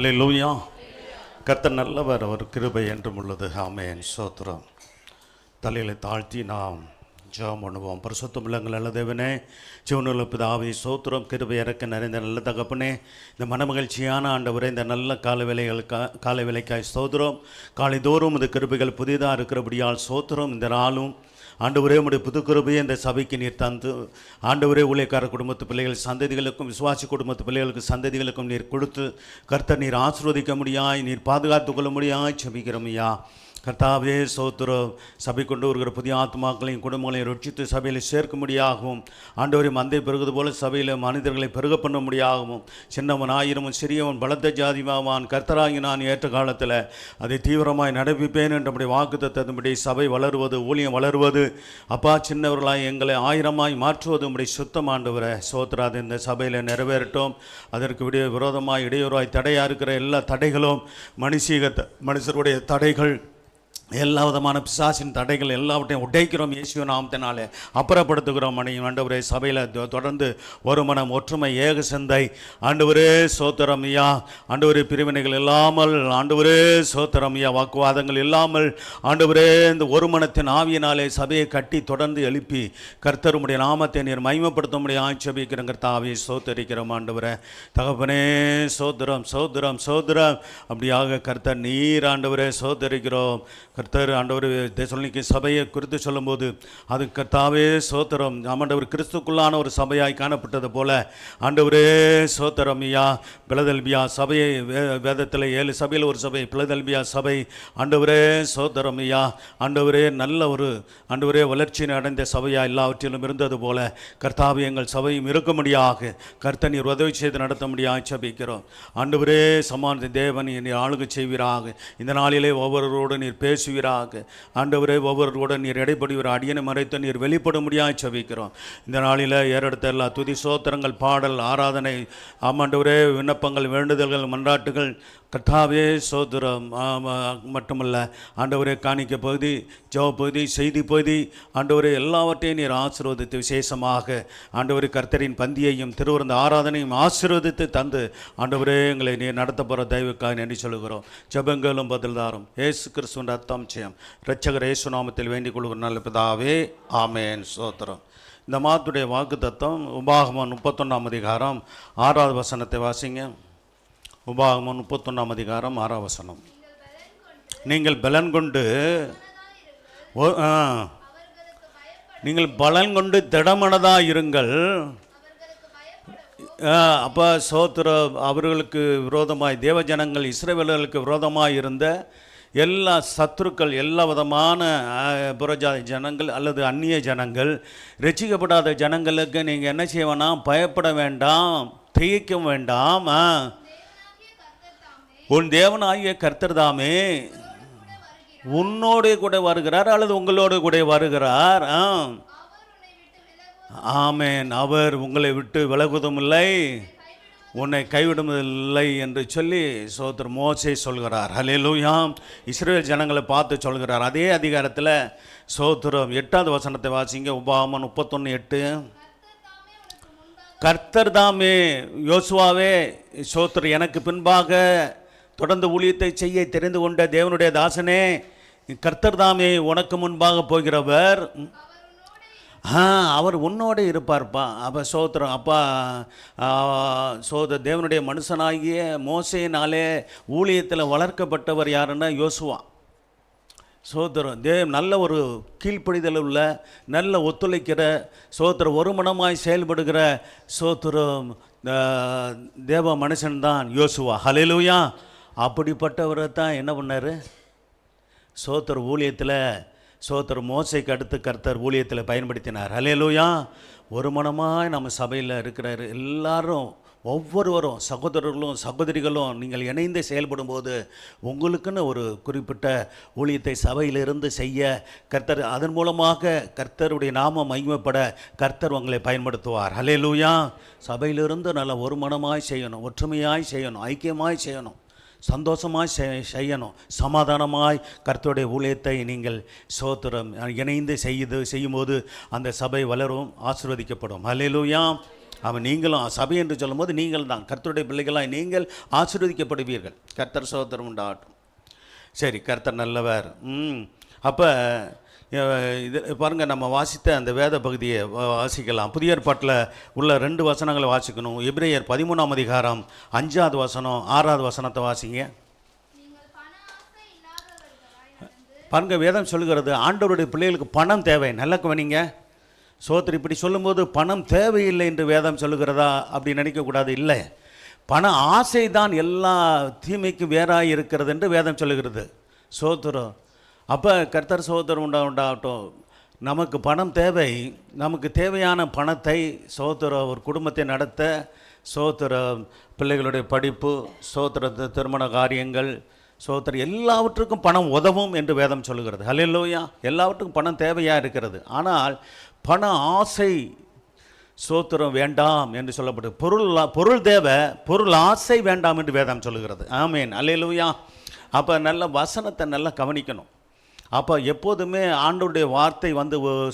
அல்லேலூயா. கர்த்தர் நல்லவர், அவர் கிருபை என்றும் உள்ளது. ஆமென். ஸ்தோத்திரம். தலையில தாழ்த்தி நாம் ஜெபம் பண்ணுவோம். பரிசுத்தம் உள்ளங்கள் நல்ல தேவனே, ஜீவனுள்ள பிதாவே, ஸ்தோத்திரம். கிருபை இறக்க நிறைந்த நல்ல தகப்பனே, இந்த மனமகிழ்ச்சியான ஆண்டவரே, இந்த நல்ல காலை வேளைக்காய் ஸ்தோத்திரம். காலை தோறும் இந்த கிருபைகள் புதிதாக இருக்கிறபடியால் ஸ்தோத்திரம். இந்த நாளும் ஆண்டவரே, உம்முடைய புது கிருபையை இந்த சபைக்கு நீர் தந்து, ஆண்டவரே, ஊழியக்கார குடும்பத்து பிள்ளைகள் சந்ததிகளுக்கும் விசுவாசி குடும்பத்து பிள்ளைகளுக்கு சந்ததிகளுக்கும் நீர் கொடுத்து கர்த்தர் நீர் ஆசீர்வதிக்க முடியாய், நீர் பாதுகாத்து கொள்ள முடியாய் ஜெபிக்கிறோம் ஐயா. கர்த்தாவே ஸ்தோத்திரம். சபை கொண்டு வருகிற புதிய ஆத்மாக்களையும் குடும்பங்களையும் ரட்சித்து சபையில் சேர்க்க முடியாகவும், ஆண்டவரை மந்தை பெருகுது போல சபையில் மனிதர்களை பெருக பண்ண முடியாகவும், சின்னவன் ஆயிரமும் சிறியவன் பலத்த ஜாதிவாவான், கர்த்தராகி நான் ஏற்ற காலத்தில் அதை தீவிரமாய் நடப்பிப்பேன் என்றபடி வாக்குத்தத்தபடி சபை வளருவது, ஊழியம் வளருவது, அப்பா சின்னவர்களாய் எங்களை ஆயிரமாய் மாற்றுவது உம்முடைய சுத்தம் ஆண்டவரை ஸ்தோத்திராது இந்த சபையில் நிறைவேறட்டும். அதற்கு விரோதமாய் இடையூறாய் தடையாக இருக்கிற எல்லா தடைகளும் மனுஷருடைய தடைகள், எல்லா விதமான பிசாசின் தடைகள் எல்லாவற்றையும் உடைக்கிறோம் இயேசு நாமத்தினாலே அப்புறப்படுத்துகிறோம். ஆண்டவரே, சபையில் தொடர்ந்து ஒரு மனம், ஒற்றுமை, ஏக சிந்தை, ஆண்டவரே ஸ்தோத்திரம் ஐயா. ஆண்டவரே, பிரிவினைகள் இல்லாமல், ஆண்டவரே ஸ்தோத்திரம் ஐயா, வாக்குவாதங்கள் இல்லாமல், ஆண்டவரே இந்த ஒரு மனத்தின் ஆவியினாலே சபையை கட்டி தொடர்ந்து எழுப்பி கர்த்தருடைய நாமத்தை நீர் மகிமைப்படுத்த முடியும் ஆட்சேபிக்கிறோம். கர்த்தாவே ஸ்தோத்தரிக்கிறோம். ஆண்டவரே தகப்பனே ஸ்தோத்திரம் ஸ்தோத்திரம் ஸ்தோத்திரம். அப்படியாக கர்த்தர் நீர் ஆண்டவரே ஸ்தோத்தரிக்கிறோம். கர்த்தர் ஆண்டவர் தெசலோனிக்கே சபையை குறித்து சொல்லும்போது அது கர்த்தாவே ஸ்தோத்திரம், ஆண்டவர் கிறிஸ்துக்குள்ளான ஒரு சபையாய் காணப்பட்டது போல ஆண்டவரே ஸ்தோத்திரம் ஐயா. பிலதெல்பியா சபையை வேதத்தில் 7 சபையில் ஒரு சபை பிலதெல்பியா சபை, ஆண்டவரே ஸ்தோத்திரம் ஐயா. ஆண்டவரே நல்ல ஒரு ஆண்டவரே வளர்ச்சியை அடைந்த சபையா எல்லாவற்றிலும் இருந்தது போல கர்த்தாவே எங்கள் சபையும் இருக்கும்படியாக கர்த்தர் நீர் உதவி செய்து நடத்த முடியாது ஜெபிக்கிறோம். ஆண்டவரே சமாதான தேவன் நீர் ஆளுகை செய்வீராக. இந்த நாளிலே ஒவ்வொருவரோடு நீர் பேசுவீராக. ஆண்டவரே, ஒவ்வொருவரோடு நீர் இடைப்படுவீர், அடியனை மறைத்து நீர் வெளிப்பட முடியாது ஜெபிக்கிறோம். இந்த நாளில் ஏறெடுத்த எல்லா துதி சோத்திரங்கள், பாடல், ஆராதனை, ஆமாண்டவரே, விண்ணப்பங்கள், வேண்டுதல்கள், மன்றாட்டுகள், கர்த்தாவே சோதரம் மட்டுமல்ல ஆண்டவரே, காணிக்க பகுதி, ஜெப பகுதி, செய்தி பகுதி, ஆண்டவரே எல்லாவற்றையும் நீர் ஆசீர்வதித்து விசேஷமாக ஆண்டவரே கர்த்தரின் பந்தியையும் திருவிருந்த ஆராதனையும் ஆசீர்வதித்து தந்து ஆண்டவரே எங்களை நீர் நடத்த போகிற தெய்வக்காக நன்றி சொல்கிறோம். ஜெபங்களும் பதில்தாரும் இயேசு கிறிஸ்துவின் ரத்தம் செய்யும் இரட்சகர் இயேசு நாமத்தில் வேண்டிக் கொள்கிற நல்ல பிதாவே, ஆமென். ஸ்தோத்திரம். இந்த மாதத்துடைய வாக்கு தத்தம் உபாகமம் 31ஆம் அதிகாரம் 6வது வசனத்தை வாசிங்க. உபாகமம் 31ஆம் அதிகாரம் 6வது வசனம். நீங்கள் பலன் கொண்டு திடமனதாக இருங்கள். அப்போ சோத்திர அவர்களுக்கு விரோதமாய் தேவஜனங்கள் இஸ்ரவேலர்களுக்கு விரோதமாக இருந்த எல்லா சத்துருக்கள், எல்லா விதமான புறஜாதி ஜனங்கள் அல்லது அந்நிய ஜனங்கள், ரட்சிக்கப்படாத ஜனங்களுக்கு நீங்கள் என்ன செய்வேனா, பயப்பட வேண்டாம், திகைக்க வேண்டாம். உன் தேவனாகிய கர்த்தர் தாமே உன்னோடு கூட வருகிறார் அல்லது உங்களோடு கூட வருகிறார். ஆமென். அவர் உங்களை விட்டு விலகுவதும் இல்லை, உன்னை கைவிடுவதில்லை என்று சொல்லி சோதர் மோசே சொல்கிறார். அல்லேலூயா. இஸ்ரவேல் ஜனங்களை பார்த்து சொல்கிறார். அதே அதிகாரத்தில் சோத்திரம் 8வது வசனத்தை வாசிங்க. உபாகமம் 31:8. கர்த்தர் தாமே, யோசுவாவே சோத்திரம், எனக்கு பின்பாக தொடர்ந்து ஊழியத்தை செய்ய தெரிந்து கொண்ட தேவனுடைய தாசனே, கர்த்தர் தாமே உனக்கு முன்பாக போகிறவர், அவர் உன்னோடு இருப்பார்ப்பா. அப்போ சோத்திரம். அப்பா தேவனுடைய மனுஷனாகிய மோசேனாலே ஊழியத்தில் வளர்க்கப்பட்டவர் யாருன்னா யோசுவா. சோத்திரம். நல்ல ஒரு கீழ்ப்படிதல் உள்ள, நல்ல ஒத்துழைக்கிற சோத்திரம், ஒரு மனமாய் செயல்படுகிற சோத்திரம் தேவ மனுஷன்தான் யோசுவா. ஹல்லேலூயா. அப்படிப்பட்டவரை தான் என்ன பண்ணார், சோத்திர ஊழியத்தில் சோத்திர மோசைக்கு அடுத்து கர்த்தர் ஊழியத்தில் பயன்படுத்தினார். ஹல்லேலூயா. ஒரு மனமாய் நம்ம சபையில் இருக்கிறார் எல்லாரும், ஒவ்வொருவரும் சகோதரர்களும் சகோதரிகளும் நீங்கள் இணைந்து செயல்படும்போது உங்களுக்குன்னு ஒரு குறிப்பிட்ட ஊழியத்தை சபையிலிருந்து செய்ய கர்த்தர், அதன் மூலமாக கர்த்தருடைய நாமம் மகிமைப்பட கர்த்தர் உங்களை பயன்படுத்துவார். ஹல்லேலூயா. சபையிலிருந்து நல்ல ஒரு மனமாய் செய்யணும், ஒற்றுமையாய் செய்யணும், ஐக்கியமாய் செய்யணும், சந்தோஷமாய் செய்யணும், சமாதானமாய் கர்த்தருடைய ஊழியத்தை நீங்கள் சோத்திரம் இணைந்து செய்யும்போது அந்த சபை வளரும், ஆசீர்வதிக்கப்படும். அல்லேலூயா. அவன் நீங்களும் சபை என்று சொல்லும்போது நீங்கள் தான் கர்த்தருடைய பிள்ளைகளாய் நீங்கள் ஆசீர்வதிக்கப்படுவீர்கள். கர்த்தர் ஸ்தோத்திரம் உண்டாகட்டும். சரி, கர்த்தர் நல்லவர். அப்போ இது பாருங்கள், நம்ம வாசித்த அந்த வேத பகுதியை வாசிக்கலாம். புதிய ஏற்பாட்டில் உள்ள 2 வசனங்களை வாசிக்கணும். எபிரேயர் 13ஆம் அதிகாரம் 5வது வசனம் 6வது வசனத்தை வாசிங்க. பாருங்க, வேதம் சொல்லுகிறது ஆண்டவருடைய பிள்ளைகளுக்கு பணம் தேவை. நல்லா கவனிங்க. சோத்திரம் இப்படி சொல்லும்போது பணம் தேவையில்லை என்று வேதம் சொல்லுகிறதா அப்படி நினைக்கக்கூடாது. இல்லை, பண ஆசை தான் எல்லா தீமைக்கும் வேறாக இருக்கிறது என்று வேதம் சொல்லுகிறது. சோத்திரம். அப்போ கர்த்தர் சோத்திரம் உண்டாகட்டும். நமக்கு பணம் தேவை. நமக்கு தேவையான பணத்தை சோத்திரம் ஒரு குடும்பத்தை நடத்த, சோத்திரம் பிள்ளைகளுடைய படிப்பு, சோத்திர திருமண காரியங்கள், சோத்திரம் எல்லாவற்றுக்கும் பணம் உதவும் என்று வேதம் சொல்லுகிறது. ஹல்லேலூயா. எல்லாவற்றுக்கும் பணம் தேவையாக இருக்கிறது. ஆனால் பண ஆசை சோத்திரம் வேண்டாம் என்று சொல்லப்பட்டு பொருள் தேவை, பொருள் ஆசை வேண்டாம் என்று வேதம் சொல்லுகிறது. ஆமேன். ஹல்லேலூயா. அப்போ நல்ல வசனத்தை நல்லா கவனிக்கணும். அப்போ எப்போதுமே ஆண்டவருடைய வார்த்தை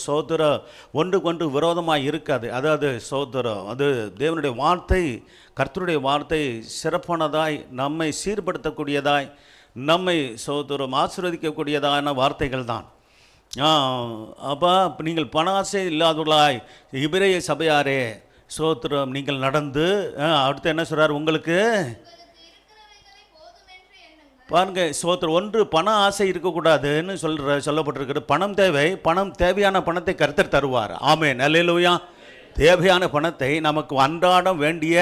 சோத்திரம் ஒன்றுக்கொன்று விரோதமாக இருக்காது. அதாவது சோத்திரம் அது தேவனுடைய வார்த்தை, கர்த்தருடைய வார்த்தை சிறப்பானதாய், நம்மை சீர்படுத்தக்கூடியதாய், நம்மை சோத்திரம் ஆசீர்வதிக்கக்கூடியதான வார்த்தைகள் தான். அப்போ நீங்கள் பண ஆசை இல்லாதவர்களாய் எபிரேய சபையாரே சோத்திரம் நீங்கள் நடந்து, அடுத்து என்ன சொல்கிறார், உங்களுக்கு பாருங்க சோத்திரம் ஒன்று பண ஆசை இருக்கக்கூடாதுன்னு சொல்லப்பட்டிருக்கிறது. பணம் தேவை. பணம் தேவையான பணத்தை கர்த்தர் தருவார். ஆமென். அல்லேலூயா. தேவையான பணத்தை நமக்கு அன்றாடம் வேண்டிய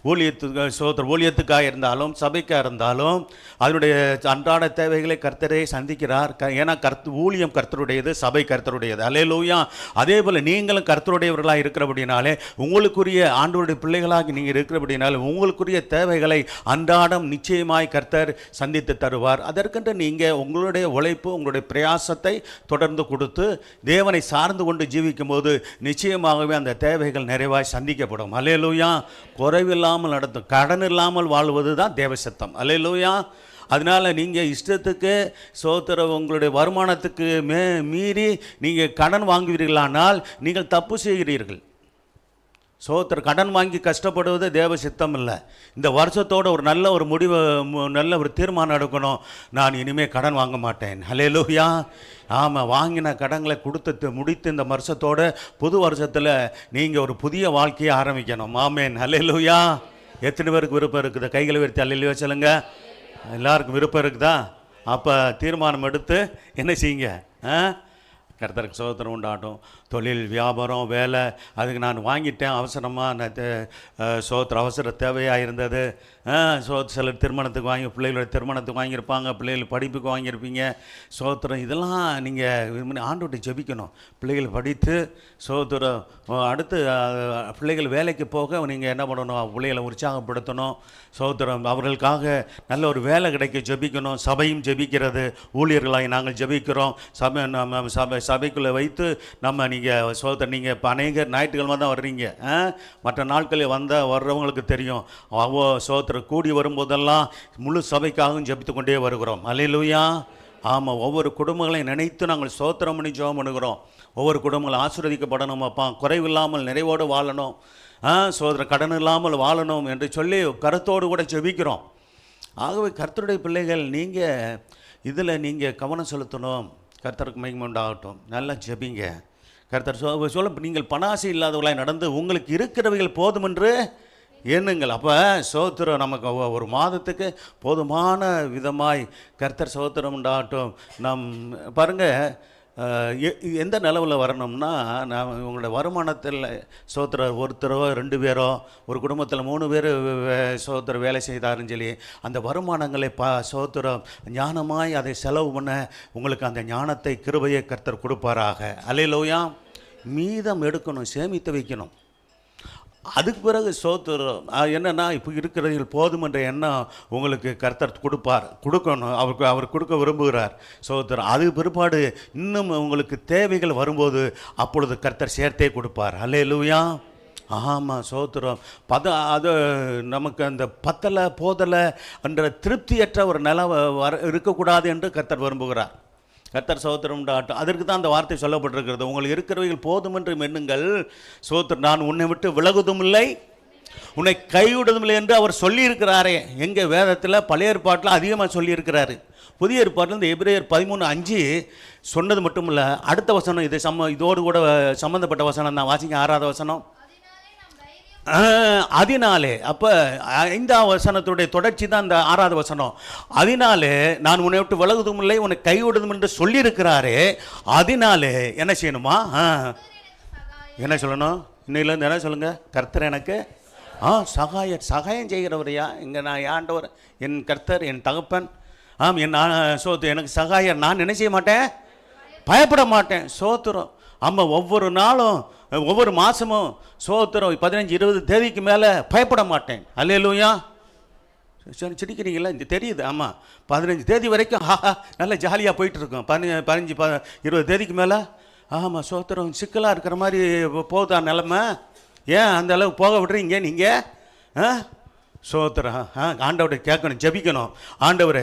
ஊழியத்துக்காக இருந்தாலும் சபைக்காக இருந்தாலும் அதனுடைய அன்றாட தேவைகளை கர்த்தரே சந்திக்கிறார். ஏன்னா ஊழியம் கர்த்தருடையது, சபை கர்த்தருடையது. அல்லேலூயா. அதே போல் நீங்களும் கர்த்தருடையவர்களாக இருக்கிறபடினாலே, உங்களுக்குரிய ஆண்டவருடைய பிள்ளைகளாக நீங்கள் இருக்கிறபடினாலே உங்களுக்குரிய தேவைகளை அன்றாடம் நிச்சயமாய் கர்த்தர் சந்தித்து தருவார். அதற்கென்று நீங்கள் உங்களுடைய உழைப்பு, உங்களுடைய பிரயாசத்தை தொடர்ந்து கொடுத்து தேவனை சார்ந்து கொண்டு ஜீவிக்கும் போது நிச்சயமாகவே அந்த தேவைகள் நிறைவாய் சந்திக்கப்படும். அல்லேலூயா. குறைவில்லாமல் நடத்தும், கடன் இல்லாமல் வாழ்வது தான் தேவ சித்தம். அல்லேலூயா. அதனால் நீங்கள் இஷ்டத்துக்கு சோத்திரம் உங்களுடைய வருமானத்துக்கு மீறி நீங்கள் கடன் வாங்குவீர்களானால் நீங்கள் தப்பு செய்கிறீர்கள். சோத்திரம் கடன் வாங்கி கஷ்டப்படுவது தேவ சித்தம் இல்லை. இந்த வருஷத்தோடு ஒரு நல்ல ஒரு முடிவு, நல்ல ஒரு தீர்மானம் எடுக்கணும். நான் இனிமேல் கடன் வாங்க மாட்டேன். ஹல்லேலூயா. ஆமாம், வாங்கின கடன்களை முடித்து இந்த வருஷத்தோட புது வருஷத்தில் நீங்கள் ஒரு புதிய வாழ்க்கையை ஆரம்பிக்கணும். ஆமென். ஹல்லேலூயா. எத்தனை பேருக்கு விருப்பம் இருக்குது? கைகளை உயர்த்தி அல்லேலூயா சொல்லுங்க. எல்லாருக்கும் விருப்பம் இருக்குதா? அப்போ தீர்மானம் எடுத்து என்ன செய்யுங்க? கர்த்தருக்கு சோத்திரம் உண்டாகட்டும். தொழில், வியாபாரம், வேலை, அதுக்கு நான் வாங்கிட்டேன் அவசரமாக, சோத்திரம் அவசர தேவையாக இருந்தது. சிலர் திருமணத்துக்கு பிள்ளைகளோட திருமணத்துக்கு வாங்கியிருப்பாங்க, பிள்ளைகள் படிப்புக்கு வாங்கியிருப்பீங்க. சோத்திரம் இதெல்லாம் நீங்கள் ஆண்டவர்கிட்ட ஜெபிக்கணும். பிள்ளைகள் படித்து சோத்திரம் அடுத்து பிள்ளைகள் வேலைக்கு போக நீங்கள் என்ன பண்ணணும்? பிள்ளைகளை உற்சாகப்படுத்தணும். சோத்திரம் அவர்களுக்காக நல்ல ஒரு வேலை கிடைக்க ஜெபிக்கணும். சபையும் ஜெபிக்கிறது. ஊழியர்களாக நாங்கள் ஜெபிக்கிறோம். சபைக்குள்ளே வைத்து நீங்கள் சோதனை நீங்கள் இப்போ அநேக ஞாயிற்றுக்கிழமை தான் வர்றீங்க. மற்ற நாட்களில் வர்றவங்களுக்கு தெரியும். சோத்திரம் கூடி வரும்போதெல்லாம் முழு சபைக்காகவும் ஜெபித்து கொண்டே வருகிறோம். அல்லேலூயா. ஆமாம், ஒவ்வொரு குடும்பங்களையும் நினைத்து நாங்கள் சோத்திரம் பண்ணி ஜெபம் பண்ணுகிறோம். ஒவ்வொரு குடும்பங்களும் ஆசீர்வதிக்கப்படணும், அப்பா நிறைவில்லாமல் நிறைவோடு வாழணும், சோதரம் கடன் இல்லாமல் வாழணும் என்று சொல்லி கருத்தோடு கூட ஜெபிக்கிறோம். ஆகவே கர்த்தருடைய பிள்ளைகள் நீங்கள் இதில் நீங்கள் கவனம் செலுத்தணும். கர்த்தருக்கு மகிமை உண்டாகட்டும். நல்லா ஜெபிங்க. கர்த்தர் சொல்ல நீங்கள் பணாசை இல்லாதவர்களாய் நடந்து உங்களுக்கு இருக்கிறவைகள் போதும் என்று எண்ணுங்கள். அப்போ சோத்திரம் நமக்கு ஒரு மாதத்துக்கு போதுமான விதமாய் கர்த்தர் சோத்திரம் உண்டாகட்டும். பாருங்கள், எந்த நிலவில் வரணும்னா, நான் உங்களோட வருமானத்தில் சோத்திரம் ஒருத்தரோ 2 பேரோ, ஒரு குடும்பத்தில் 3 பேர் சோத்திரம் வேலை செய்தாருன்னு சொல்லி அந்த வருமானங்களை சோத்திரம் ஞானமாய் அதை செலவு பண்ண உங்களுக்கு அந்த ஞானத்தை கிருபையை கர்த்தர் கொடுப்பாராக. அல்லேலூயா. மீதம் எடுக்கணும், சேமித்து வைக்கணும். அதுக்கு பிறகு சோத்திரம் என்னென்னா இப்போ இருக்கிறவர்கள் போதும் என்ற எண்ணம் உங்களுக்கு கர்த்தர் கொடுக்கணும். அவர் கொடுக்க விரும்புகிறார். சோத்திரம் அதுக்கு பிற்பாடு இன்னும் உங்களுக்கு தேவைகள் வரும்போது அப்பொழுது கர்த்தர் சேர்த்தே கொடுப்பார். அல்லேலூயா. ஆமாம், சோத்திரம் அது நமக்கு அந்த போதலை என்ற திருப்தியற்ற ஒரு நிலை இருக்கக்கூடாது என்று கர்த்தர் விரும்புகிறார். கர்த்தர் சோத்திரம் உண்டாகட்டும். அதற்கு தான் அந்த வார்த்தை சொல்லப்பட்டிருக்கிறது. உங்களுக்கு இருக்கிறவைகள் போதும் என்று எண்ணுங்கள். சோத்திரம், நான் உன்னை விட்டு விலகுவதும் இல்லை, உன்னை கைவிடுவதும் இல்லை என்று அவர் சொல்லியிருக்கிறாரே. எங்கள் வேதத்தில் பழைய ஏற்பாட்டில் அதிகமாக சொல்லியிருக்கிறாரு. புதிய ஏற்பாட்டில் இந்த எபிரேயர் 13:5 சொன்னது மட்டும் இல்லை, அடுத்த வசனம் இது இதோடு கூட சம்மந்தப்பட்ட வசனம் தான். வாசிங்க 6வது வசனம். அதனாலே, அப்போ 5ஆம் வசனத்துடைய தொடர்ச்சி தான் இந்த 6வது வசனம். அதனாலே நான் உன்னை விட்டு விலகுவதும் இல்லை, உன்னை கைவிடுதும் என்று சொல்லியிருக்கிறாரே. அதனாலே என்ன செய்யணுமா? என்ன சொல்லணும்? இன்னையிலேருந்து என்ன சொல்லுங்க? கர்த்தர் எனக்கு சகாயம் செய்கிறவரையா? இங்கே நான் ஆண்டவர், என் கர்த்தர், என் தகப்பன், என் எனக்கு சகாயர். நான் என்ன செய்ய மாட்டேன்? பயப்பட மாட்டேன். சோத்திரம். ஒவ்வொரு நாளும் ஒவ்வொரு மாதமும் சோத்திரம் 15-20 தேதிக்கு மேலே பயப்பட மாட்டேன். அல்லேலூயா. சிரிக்கிறீங்களா? இந்த தெரியுது. 15 தேதி வரைக்கும் நல்லா ஜாலியாக போயிட்டுருக்கோம். 15-20 தேதிக்கு மேலே சோத்திரம் சிக்கலாக இருக்கிற மாதிரி போகுதா நிலமை? ஏன் அந்த அளவுக்கு போக விடுறீங்க நீங்கள்? சோத்திரம். ஆண்டவரை கேட்கணும், ஜெபிக்கணும். ஆண்டவரை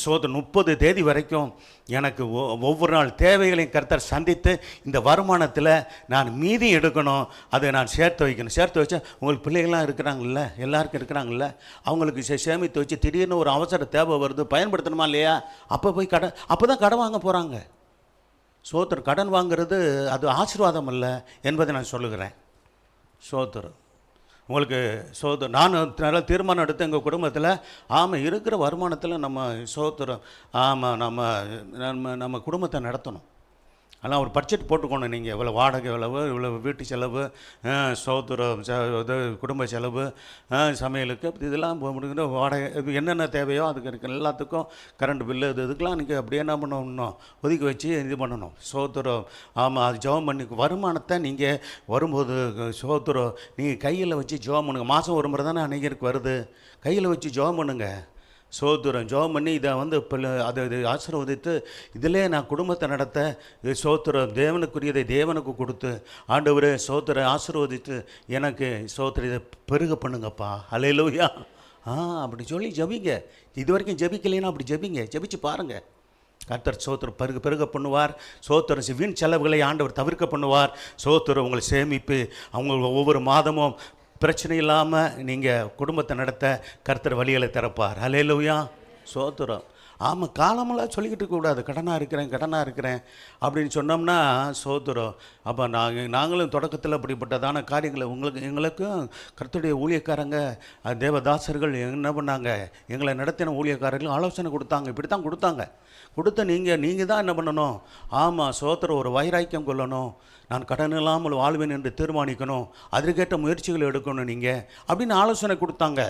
சோத்திரம் 30 தேதி வரைக்கும் எனக்கு ஒவ்வொரு நாள் தேவைகளையும் கர்த்தர் சந்தித்து இந்த வருமானத்தில் நான் மீதி எடுக்கணும், அதை நான் சேர்த்து வைக்கணும். சேர்த்து வச்சா உங்களுக்கு பிள்ளைகள்லாம் இருக்கிறாங்கல்ல, எல்லாருக்கும் இருக்கிறாங்கல்ல, அவங்களுக்கு சேமித்து வச்சு திடீர்னு ஒரு அவசர தேவை வருது, பயன்படுத்தணுமா இல்லையா? அப்போ போய் அப்போ தான் கடன் வாங்க போகிறாங்க. சோத்திரம். கடன் வாங்கிறது அது ஆசீர்வாதம் அல்ல என்பதை நான் சொல்லுகிறேன். சோத்திரம். உங்களுக்கு நான் நல்ல தீர்மானம் எடுத்து எங்கள் குடும்பத்தில் இருக்கிற வருமானத்தில் நம்ம சோத்திரம் நம்ம குடும்பத்தை நடத்தணும். ஆனால் ஒரு பட்ஜெட் போட்டுக்கணும். நீங்கள் இவ்வளோ வாடகை செலவு, இவ்வளோ வீட்டு செலவு, சோத்திரம் இது குடும்ப செலவு, சமையலுக்கு இதெல்லாம் முடிக்கிற வாடகை, இது என்னென்ன தேவையோ அதுக்கு இருக்குது எல்லாத்துக்கும், கரண்ட் பில்லு இதுக்கெலாம் நீங்கள் அப்படியே என்ன பண்ணணும், ஒதுக்கி வச்சு இது பண்ணணும். சோத்திரம். அது ஜெபம் பண்ணி வருமானத்தை நீங்கள் வரும்போது சோத்திரம் நீங்கள் கையில் வச்சு ஜெபம் பண்ணுங்க. மாதம் ஒரு முறை தானே அநேகருக்கு வருது. கையில் வச்சு ஜெபம் பண்ணுங்க. சோத்திரம். ஜெபம் பண்ணி இதை அதை ஆசீர்வதித்து இதிலே நான் குடும்பத்தை நடத்த சோத்திரம் தேவனுக்குரியதை தேவனுக்கு கொடுத்து ஆண்டவரே சோத்திரம் ஆசீர்வதித்து எனக்கு சோத்திரம் இதை பெருக பண்ணுங்கப்பா. அல்லேலூயா. அப்படி சொல்லி ஜெபிங்க. இது வரைக்கும் ஜெபிக்கலைன்னா அப்படி ஜெபிங்க. ஜெபிச்சு பாருங்கள். கர்த்தர் சோத்திரம் பெருக பண்ணுவார். சோத்திரம் வீண் செலவுகளை ஆண்டவர் தவிர்க்க பண்ணுவார். சோத்திரம் உங்களை சேமிப்பு அவங்க ஒவ்வொரு மாதமும் பிரச்சனை இல்லாமல் நீங்கள் குடும்பத்தை நடத்த கர்த்தர் வழிகளை திறப்பார். அல்லேலூயா. சோத்திரம். காலமெல்லாம் சொல்லிக்கிட்டு இருக்கக்கூடாது, கடனாக இருக்கிறேன் அப்படின்னு சொன்னோம்னா சோத்திரம். அப்போ நாங்களும் தொடக்கத்தில் அப்படிப்பட்டதான காரியங்களை எங்களுக்கும் கர்த்தருடைய ஊழியக்காரங்க தேவதாசர்கள் என்ன பண்ணாங்க, எங்களை நடத்தின ஊழியக்காரர்கள் ஆலோசனை கொடுத்தாங்க. இப்படி தான் கொடுத்த நீங்கள் தான் என்ன பண்ணணும்? சோத்திரம் ஒரு வைராக்கியம் கொள்ளணும். நான் கடன் இல்லாமல் வாழ்வேன் என்று தீர்மானிக்கணும். அதற்கேற்ற முயற்சிகளை எடுக்கணும் நீங்கள் அப்படின்னு ஆலோசனை கொடுத்தாங்க.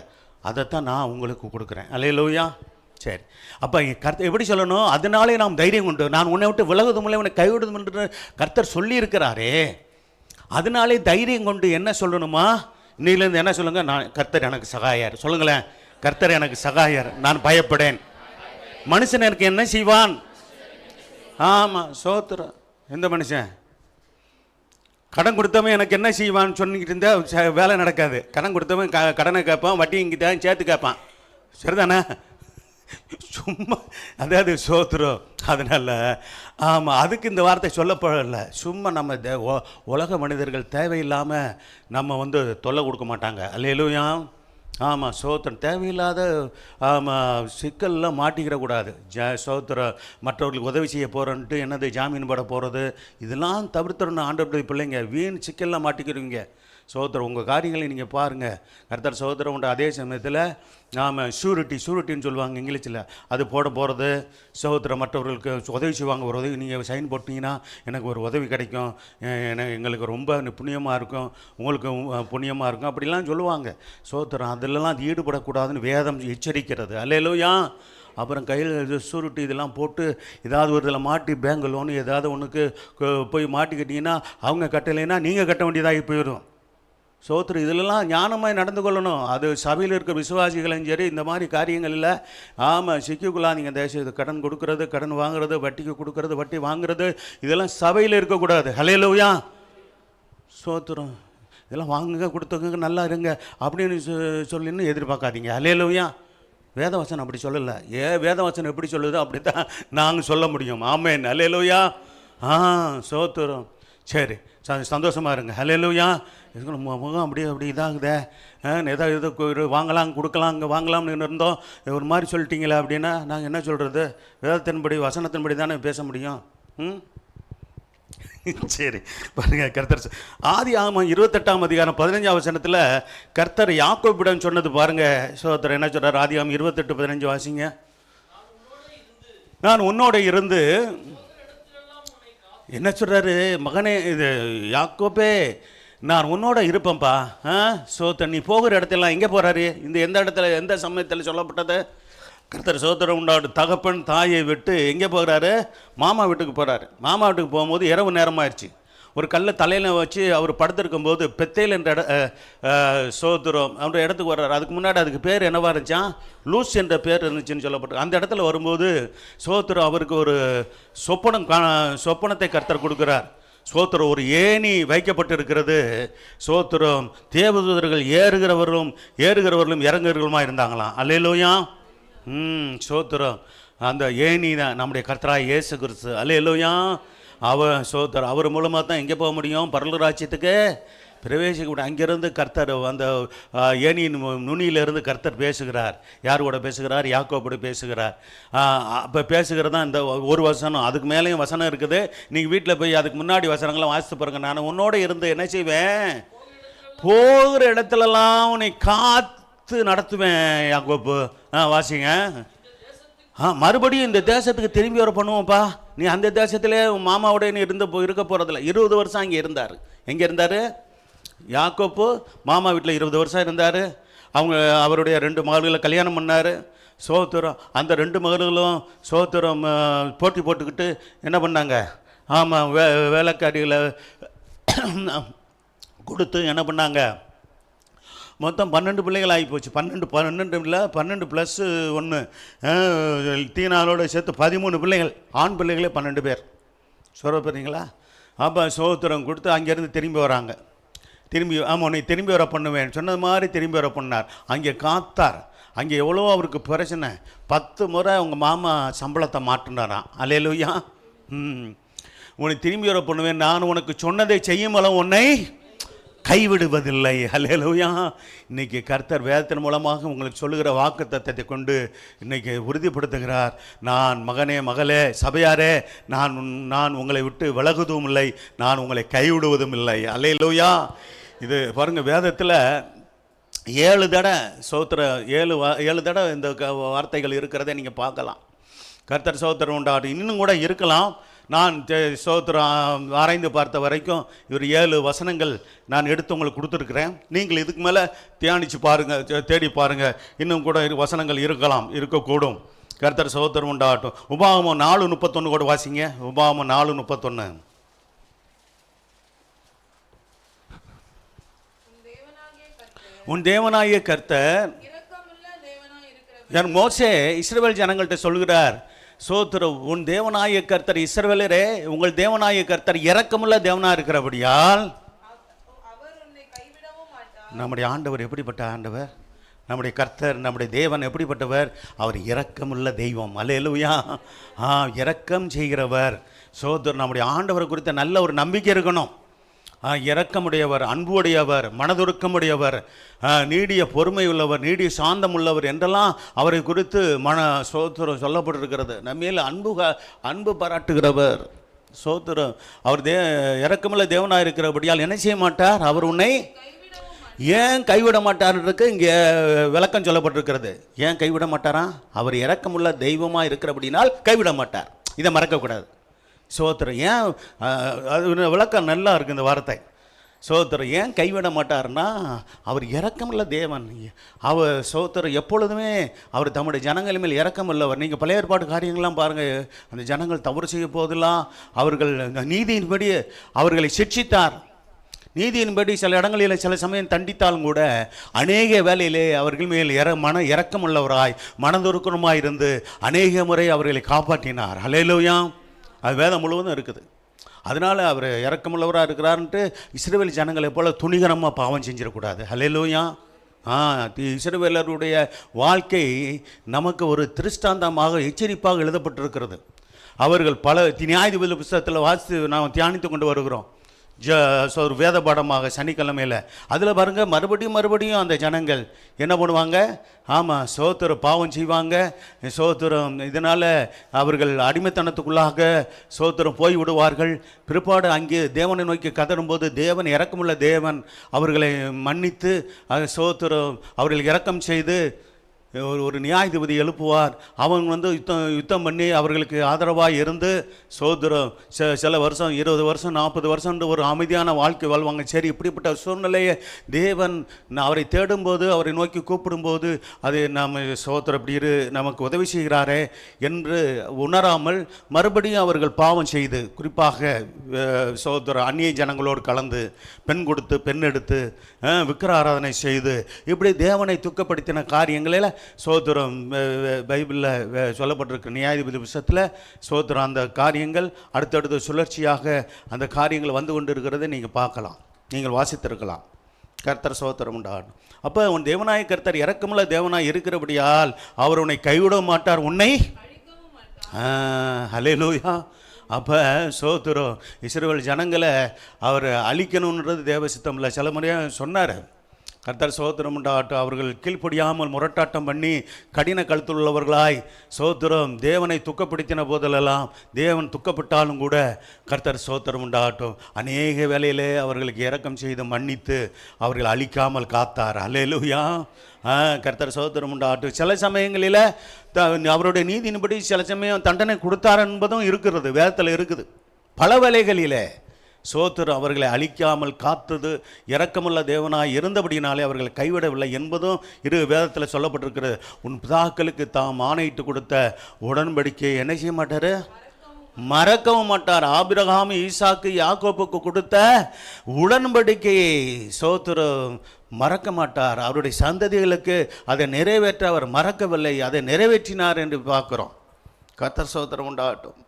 அதைத்தான் நான் உங்களுக்கு கொடுக்குறேன். அல்லேலூயா. சரி. அப்போ கர்த்தர் எப்படி சொல்லணும்? அதனாலே நாம் தைரியம் கொண்டு, நான் உன்னை விட்டு விலகுவதும் இல்லை, உன்னை கைவிடுவதும் என்று கர்த்தர் சொல்லியிருக்கிறாரே. அதனாலே தைரியம் கொண்டு என்ன சொல்லணுமா? இன்னிலேருந்து என்ன சொல்லுங்கள்? நான் கர்த்தர் எனக்கு சகாயர். சொல்லுங்களேன். கர்த்தர் எனக்கு சகாயர், நான் பயப்படேன். மனுஷன் எனக்கு என்ன செய்வான்? சோத்திரம். எந்த மனுஷன்? கடன் கொடுத்தவன் எனக்கு என்ன செய்வான்னு சொன்னிக்கிட்டு இருந்தால் வேலை நடக்காது. கடன் கொடுத்தவன் கடனை கேட்பான், வட்டி இங்கிட்ட சேர்த்து கேட்பான். சரிதானே? சும்மா அதாவது சோத்திரம். அதனால் அதுக்கு இந்த வார்த்தை சொல்லப்படலை. சும்மா நம்ம உலக மனிதர்கள் தேவையில்லாமல் நம்ம தொல்லை கொடுக்க மாட்டாங்க. அல்லேலூயா. சோத்திரம். தேவையில்லாத சிக்கல்லாம் மாட்டிக்கிறக்கூடாது. சோத்திரம். மற்றவர்களுக்கு உதவி செய்ய போகிறோன்ட்டு என்னது ஜாமீன் போட போகிறது, இதெல்லாம் தவிர்த்துடணும். ஆண்டவருடைய பிள்ளைங்க வீண் சிக்கல்லாம் மாட்டிக்கிறீங்க. சோத்திரம். உங்கள் காரியங்களை நீங்கள் பாருங்கள். கர்த்தர் சோத்திரம் உண்டு. அதே சமயத்தில் ஷூரிட்டின்னு சொல்லுவாங்க இங்கிலீஷில், அது போட போகிறது. சோத்திரம். மற்றவர்களுக்கு உதவி செய்வாங்க. ஒரு உதவி நீங்கள் சைன் போட்டிங்கன்னா எனக்கு ஒரு உதவி கிடைக்கும், எங்களுக்கு ரொம்ப புண்ணியமாக இருக்கும், உங்களுக்கு புண்ணியமாக இருக்கும், அப்படிலாம் சொல்லுவாங்க. சோத்திரம். அதிலெல்லாம் அது ஈடுபடக்கூடாதுன்னு வேதம் எச்சரிக்கிறது. அல்லேலூயா. அப்புறம் கையில் சூருட்டி இதெல்லாம் போட்டு ஏதாவது ஒரு இதில் மாட்டி பேங்க் லோனு ஏதாவது ஒன்றுக்கு போய் மாட்டிக்கிட்டிங்கன்னா அவங்க கட்டலைன்னா நீங்கள் கட்ட வேண்டியதாகி போயிடும். சோத்திரம். இதிலெல்லாம் ஞானமாக நடந்து கொள்ளணும். அது சபையில் இருக்கிற விசுவாசிகளும் சரி இந்த மாதிரி காரியங்களில் சிக்கிக்குள்ளாதீங்க. தேசம் கடன் கொடுக்கறது, கடன் வாங்குறது, வட்டிக்கு கொடுக்கறது, வட்டி வாங்குறது, இதெல்லாம் சபையில் இருக்கக்கூடாது. ஹல்லேலூயா. சோத்திரம். இதெல்லாம் வாங்குங்க, கொடுத்துங்க, நல்லா இருங்க அப்படின்னு சொல்லின்னு எதிர்பார்க்காதீங்க. ஹல்லேலூயா. வேதவசனம் அப்படி சொல்லலை. வேதவசனம் எப்படி சொல்லுதோ அப்படி தான் நாங்கள் சொல்ல முடியும். ஆமென், அல்லேலூயா. சோத்திரம். சரி, சந்தோஷமாக இருங்க. அல்லேலூயா. இதுக்கு முகம் அப்படியே அப்படி இதாகுதே, ஏதோ இது வாங்கலாம் கொடுக்கலாம் இங்கே வாங்கலாம்னு இருந்தோம், ஒரு மாதிரி சொல்லிட்டீங்களே அப்படின்னா நாங்கள் என்ன சொல்கிறது? வேதத்தின்படி வசனத்தின்படி தானே பேச முடியும். சரி பாருங்க, கர்த்தர் ஆதியாகமம் 28ஆம் அதிகாரம் 15ஆம் வசனத்தில் கர்த்தர் யாக்கோபிடம் சொன்னது பாருங்க. சோதரர் என்ன சொல்றார்? ஆதியாகமம் 28:15 வாசிங்க. நான் உன்னோட இருந்து என்ன சொல்றாரு? மகனே, இது யாக்கோபே, நான் உன்னோட இருப்பேன்ப்பா. நீ போகிற இடத்துல எங்கே போகிறாரு? எந்த இடத்துல எந்த சமயத்தில் சொல்லப்பட்டது? கர்த்தர் சோதரம் உண்டாடு தகப்பன் தாயை விட்டு எங்கே போகிறாரு? மாமா வீட்டுக்கு போகிறாரு. மாமா வீட்டுக்கு போகும்போது இரவு நேரமாகிடுச்சு. ஒரு கல்லை தலையில் வச்சு அவர் படுத்திருக்கும் போது பெத்தேல் என்ற சோதரம் அவரோட இடத்துக்கு வர்றாரு. அதுக்கு முன்னாடி அதுக்கு பேர் என்னவா இருந்துச்சான்? லூஸ் என்ற பேர் இருந்துச்சுன்னு சொல்லப்பட்டு அந்த இடத்துல வரும்போது சோதரம் அவருக்கு ஒரு சொப்பனத்தை கர்த்தர் கொடுக்குறார். சோத்திரம், ஒரு ஏணி வைக்கப்பட்டு இருக்கிறது. சோத்திரம், தேவதூதர்கள் ஏறுகிறவர்களும் இறங்குகிறவர்களுமா இருந்தாங்களாம். அல்லேலூயா. சோத்திரம். அந்த ஏணி தான் நம்முடைய கர்த்தராகிய இயேசு கிறிஸ்து. அல்லேலூயா. சோத்திரம், அவர் மூலமாக தான் எங்கே போக முடியும்? பரலோக ராஜ்யத்துக்கு பிரவேசிக்க முடியும். அங்கேருந்து கர்த்தர் அந்த ஏணியின் நுனியிலிருந்து கர்த்தர் பேசுகிறார். யார் கூட பேசுகிறார்? யாக்கோபோடு பேசுகிறார். அப்போ பேசுகிறது தான் இந்த ஒரு வசனம். அதுக்கு மேலேயும் வசனம் இருக்குது. நீங்கள் வீட்டில் போய் அதுக்கு முன்னாடி வசனங்கள்லாம் வாசித்து பாருங்க. நான் உன்னோட இருந்து என்ன செய்வேன்? போகிற இடத்துலலாம் உன்னை காத்து நடத்துவேன் யாக்கோப்பு. வாசிங்க. மறுபடியும் இந்த தேசத்துக்கு திரும்பி வர பண்ணுவோம்ப்பா. நீ அந்த தேசத்திலே உன் மாமாவோட நீ இருக்க போகிறதில்ல. 20 வருஷம் அங்கே இருந்தார். எங்கே இருந்தார்? யாக்கோப்பு மாமா வீட்டில் 20 வருஷம் இருந்தார். அவருடைய 2 மகள்களை கல்யாணம் பண்ணார். சோத்திரம், அந்த 2 மகள்களும் சோத்திரம் போட்டி போட்டுக்கிட்டு என்ன பண்ணாங்க? வேலைக்காரிகளை கொடுத்து என்ன பண்ணாங்க? மொத்தம் 12 பிள்ளைகள் ஆகி போச்சு. 12 இல்லை, 12 + 1 தீனாலோடு சேர்த்து 13 பிள்ளைகள். ஆண் பிள்ளைகளே 12 பேர். சொல்ல போகிறீங்களா? அப்போ சோத்திரம் கொடுத்து அங்கேருந்து திரும்பி வராங்க. உன்னை திரும்பி வர பண்ணுவேன் சொன்னது மாதிரி திரும்பி வர பண்ணார். அங்கே காத்தார். அங்கே எவ்வளோ அவருக்கு பிரச்சனை. 10 முறை அவங்க மாமா சம்பளத்தை மாற்றினாராம். அல்லேலூயா. உன்னை திரும்பி வர பண்ணுவேன், நான் உனக்கு சொன்னதை செய்யும் அளவு உன்னை கைவிடுவதில்லை. அல்லேலூயா. இன்றைக்கி கர்த்தர் வேதத்தின் மூலமாக உங்களுக்கு சொல்லுகிற வாக்குத்தத்தத்தை கொண்டு இன்றைக்கி உறுதிப்படுத்துகிறார். நான் மகனே, மகளே, சபையாரே, நான் உங்களை விட்டு விலகுவதும் இல்லை, நான் உங்களை கைவிடுவதும் இல்லை. அல்லேலூயா. இது பாருங்கள், வேதத்தில் 7 தடவை சோத்திரம் 7 தடவை இந்த வார்த்தைகள் இருக்கிறத நீங்கள் பார்க்கலாம். கர்த்தர் சோத்திரம் உண்டாடு. இன்னும் கூட இருக்கலாம். நான் சோத்திரம் ஆராய்ந்து பார்த்த வரைக்கும் இவர் 7 வசனங்கள் நான் எடுத்து உங்களுக்கு கொடுத்துருக்குறேன். நீங்கள் இதுக்கு மேலே தியானித்து பாருங்கள், தேடி பாருங்கள். இன்னும் கூட வசனங்கள் இருக்கக்கூடும். கர்த்தர் சோத்திரம் உண்டாகட்டும். உபாகமம் 4:31 கூட வாசிங்க. உபாகமம் 4:31. உன் தேவனாகிய கர்த்தர் மோசே இஸ்ரவேல் ஜனங்கள்கிட்ட சொல்கிறார். சோத்திரம், உன் தேவனாகிய கர்த்தர், இஸ்ரவேலரே, உங்கள் தேவனாகிய கர்த்தர் இரக்கமுள்ள தேவனாக இருக்கிறபடியால் நம்முடைய ஆண்டவர் எப்படிப்பட்ட ஆண்டவர்? நம்முடைய கர்த்தர், நம்முடைய தேவன் எப்படிப்பட்டவர்? அவர் இரக்கமுள்ள தெய்வம். அல்லேலூயா. இரக்கம் செய்கிறவர். சோத்திரம், நம்முடைய ஆண்டவரை குறித்த நல்ல ஒரு நம்பிக்கை இருக்கணும். இரக்கமுடையவர், அன்புடையவர், மனதுருக்கமுடையவர், நீடிய பொறுமை உள்ளவர், நீடிய சாந்தம் உள்ளவர் என்றெல்லாம் அவரை குறித்து சோத்திரம் சொல்லப்பட்டிருக்கிறது. நம்மேல் அன்பு பாராட்டுகிறவர். சோத்திரம், அவர் இரக்கமுள்ள தேவனாக இருக்கிறபடியால் என்ன செய்ய மாட்டார்? அவர் உன்னை ஏன் கைவிட மாட்டார்ன்றதுக்கு இங்கே விளக்கம் சொல்லப்பட்டிருக்கிறது. ஏன் கைவிட மாட்டாரா? அவர் இரக்கமுள்ள தெய்வமாக இருக்கிறபடினால் கைவிட மாட்டார். இதை மறக்கக்கூடாது. சோத்திரம், ஏன் அது விளக்கம் நல்லா இருக்குது இந்த வார்த்தை. சோத்திரம், ஏன் கைவிட மாட்டார்னா அவர் இரக்கமுள்ள தேவன். அவர் சோத்திரம் எப்பொழுதுமே அவர் தம்முடைய ஜனங்கள் மேல் இரக்கம் உள்ளவர். நீங்கள் பழைய ஏற்பாடு காரியங்கள்லாம் பாருங்கள். அந்த ஜனங்கள் தவறு செய்ய போதெல்லாம் அவர்கள் நீதியின்படி அவர்களை சிட்சித்தார். நீதியின்படி சில இடங்களில் சில சமயம் தண்டித்தாலும் கூட அநேக வேலையிலே அவர்கள் மேல் இரக்கமுள்ளவராய் மனதுருக்கமாய் இருந்து அநேக முறை அவர்களை காப்பாற்றினார். அல்லேலூயா. அது வேதம் முழுவதும் இருக்குது. அதனால் அவர் இரக்கமுள்ளவராக இருக்கிறார்ன்ட்டு இஸ்ரவேல் ஜனங்களை போல் துணிகரமாக பாவம் செஞ்சிடக்கூடாது. அல்லேலூயா. இஸ்ரவேலருடைய வாழ்க்கை நமக்கு ஒரு திருஷ்டாந்தமாக எச்சரிப்பாக எழுதப்பட்டிருக்கிறது. அவர்கள் பல நியாயாதிபதி புத்தகத்தில் வாசித்து நாம் தியானித்து கொண்டு வருகிறோம். ஒரு வேத பாடமாக சனிக்கிழமையில் அதில் பாருங்கள், மறுபடியும் அந்த ஜனங்கள் என்ன பண்ணுவாங்க? ஆமாம், சோத்திரம் பாவம் செய்வாங்க. சோத்திரம் இதனால் அவர்கள் அடிமைத்தனத்துக்குள்ளாக சோத்திரம் போய் விடுவார்கள். பிற்பாடு அங்கே தேவனை நோக்கி கதறும்போது தேவன் இரக்கமுள்ள தேவன் அவர்களை மன்னித்து சோத்திரம் அவர்கள் இரக்கம் செய்து ஒரு நியாயாதிபதி எழுப்புவார். அவன் யுத்தம் பண்ணி அவர்களுக்கு ஆதரவாக இருந்து சோதரம் சில வருஷம் 20 வருஷம் 40 வருஷம் ஒரு அமைதியான வாழ்க்கை வாழ்வாங்க. சரி, இப்படிப்பட்ட சூழ்நிலையை தேவன் அவரை தேடும்போது, அவரை நோக்கி கூப்பிடும்போது, அது நம்ம சோதரம் இப்படி நமக்கு உதவி செய்கிறாரே என்று உணராமல் மறுபடியும் அவர்கள் பாவம் செய்து, குறிப்பாக சோதரம் அந்நிய ஜனங்களோடு கலந்து பெண் கொடுத்து பெண் எடுத்து விக்கிர ஆராதனை செய்து இப்படி தேவனை துக்கப்படுத்தின காரியங்களில் சோத்திரம் பைபிளில் சொல்லப்பட்டிருக்கிற நியாயாதிபதி புத்தகத்தில் சோத்திரம் அந்த காரியங்கள் அடுத்தடுத்த சுழற்சியாக அந்த காரியங்கள் வந்து கொண்டு இருக்கிறதை நீங்கள் பார்க்கலாம், நீங்கள் வாசித்திருக்கலாம். கர்த்தர் சோத்திரம் உண்டாகும். அப்போ உன் தேவனாய கர்த்தர் இரக்கமுள்ள தேவனாய் இருக்கிறபடியால் அவர் உன்னை கைவிட மாட்டார், உன்னை ஹல்லேலூயா. அப்போ சோத்திரம் இஸ்ரவேல் ஜனங்களை அவர் அழிக்கணுன்றது தேவ சித்தம் இல்லை. சில முறையாக சொன்னார், கர்த்தர் சோத்திரம் உண்டாகட்டும். அவர்கள் கீழ்ப்படியாமல் முரட்டாட்டம் பண்ணி கடின கழுத்துள்ளவர்களாய் சோத்திரம் தேவனை துக்கப்படுத்தின போதெல்லாம் தேவன் துக்கப்பட்டாலும் கூட கர்த்தர் சோத்திரம் உண்டாகட்டும் அநேக வேளையிலே அவர்களுக்கு இரக்கம் செய்து மன்னித்து அவர்கள் அழிக்காமல் காத்தார். அல்லேலூயா. கர்த்தர் சோத்திரம் உண்டாகட்டும். சில சமயங்களில் அவருடைய நீதியின்படி சில சமயம் தண்டனை கொடுத்தார் என்பதும் இருக்கிறது, வேதத்தில் இருக்குது. பல வேளைகளிலே சோத்திரம் அவர்களை அழிக்காமல் காத்தது இரக்கமுள்ள தேவனாய் இருந்தபடினாலே அவர்களை கைவிடவில்லை என்பதும் வேதத்தில் சொல்லப்பட்டிருக்கிறது. உன் பிதாக்களுக்கு தாம் ஆணையிட்டு கொடுத்த உடன்படிக்கையை என்ன செய்ய மாட்டார்? மறக்கவும் மாட்டார். ஆபிரகாம் ஈசாக்கு யாக்கோப்புக்கு கொடுத்த உடன்படிக்கையை சோத்திரம் மறக்க மாட்டார். அவருடைய சந்ததிகளுக்கு அதை நிறைவேற்ற அவர் மறக்கவில்லை, அதை நிறைவேற்றினார் என்று பார்க்குறோம். கர்த்தர் சோத்திரம் உண்டாகட்டும்.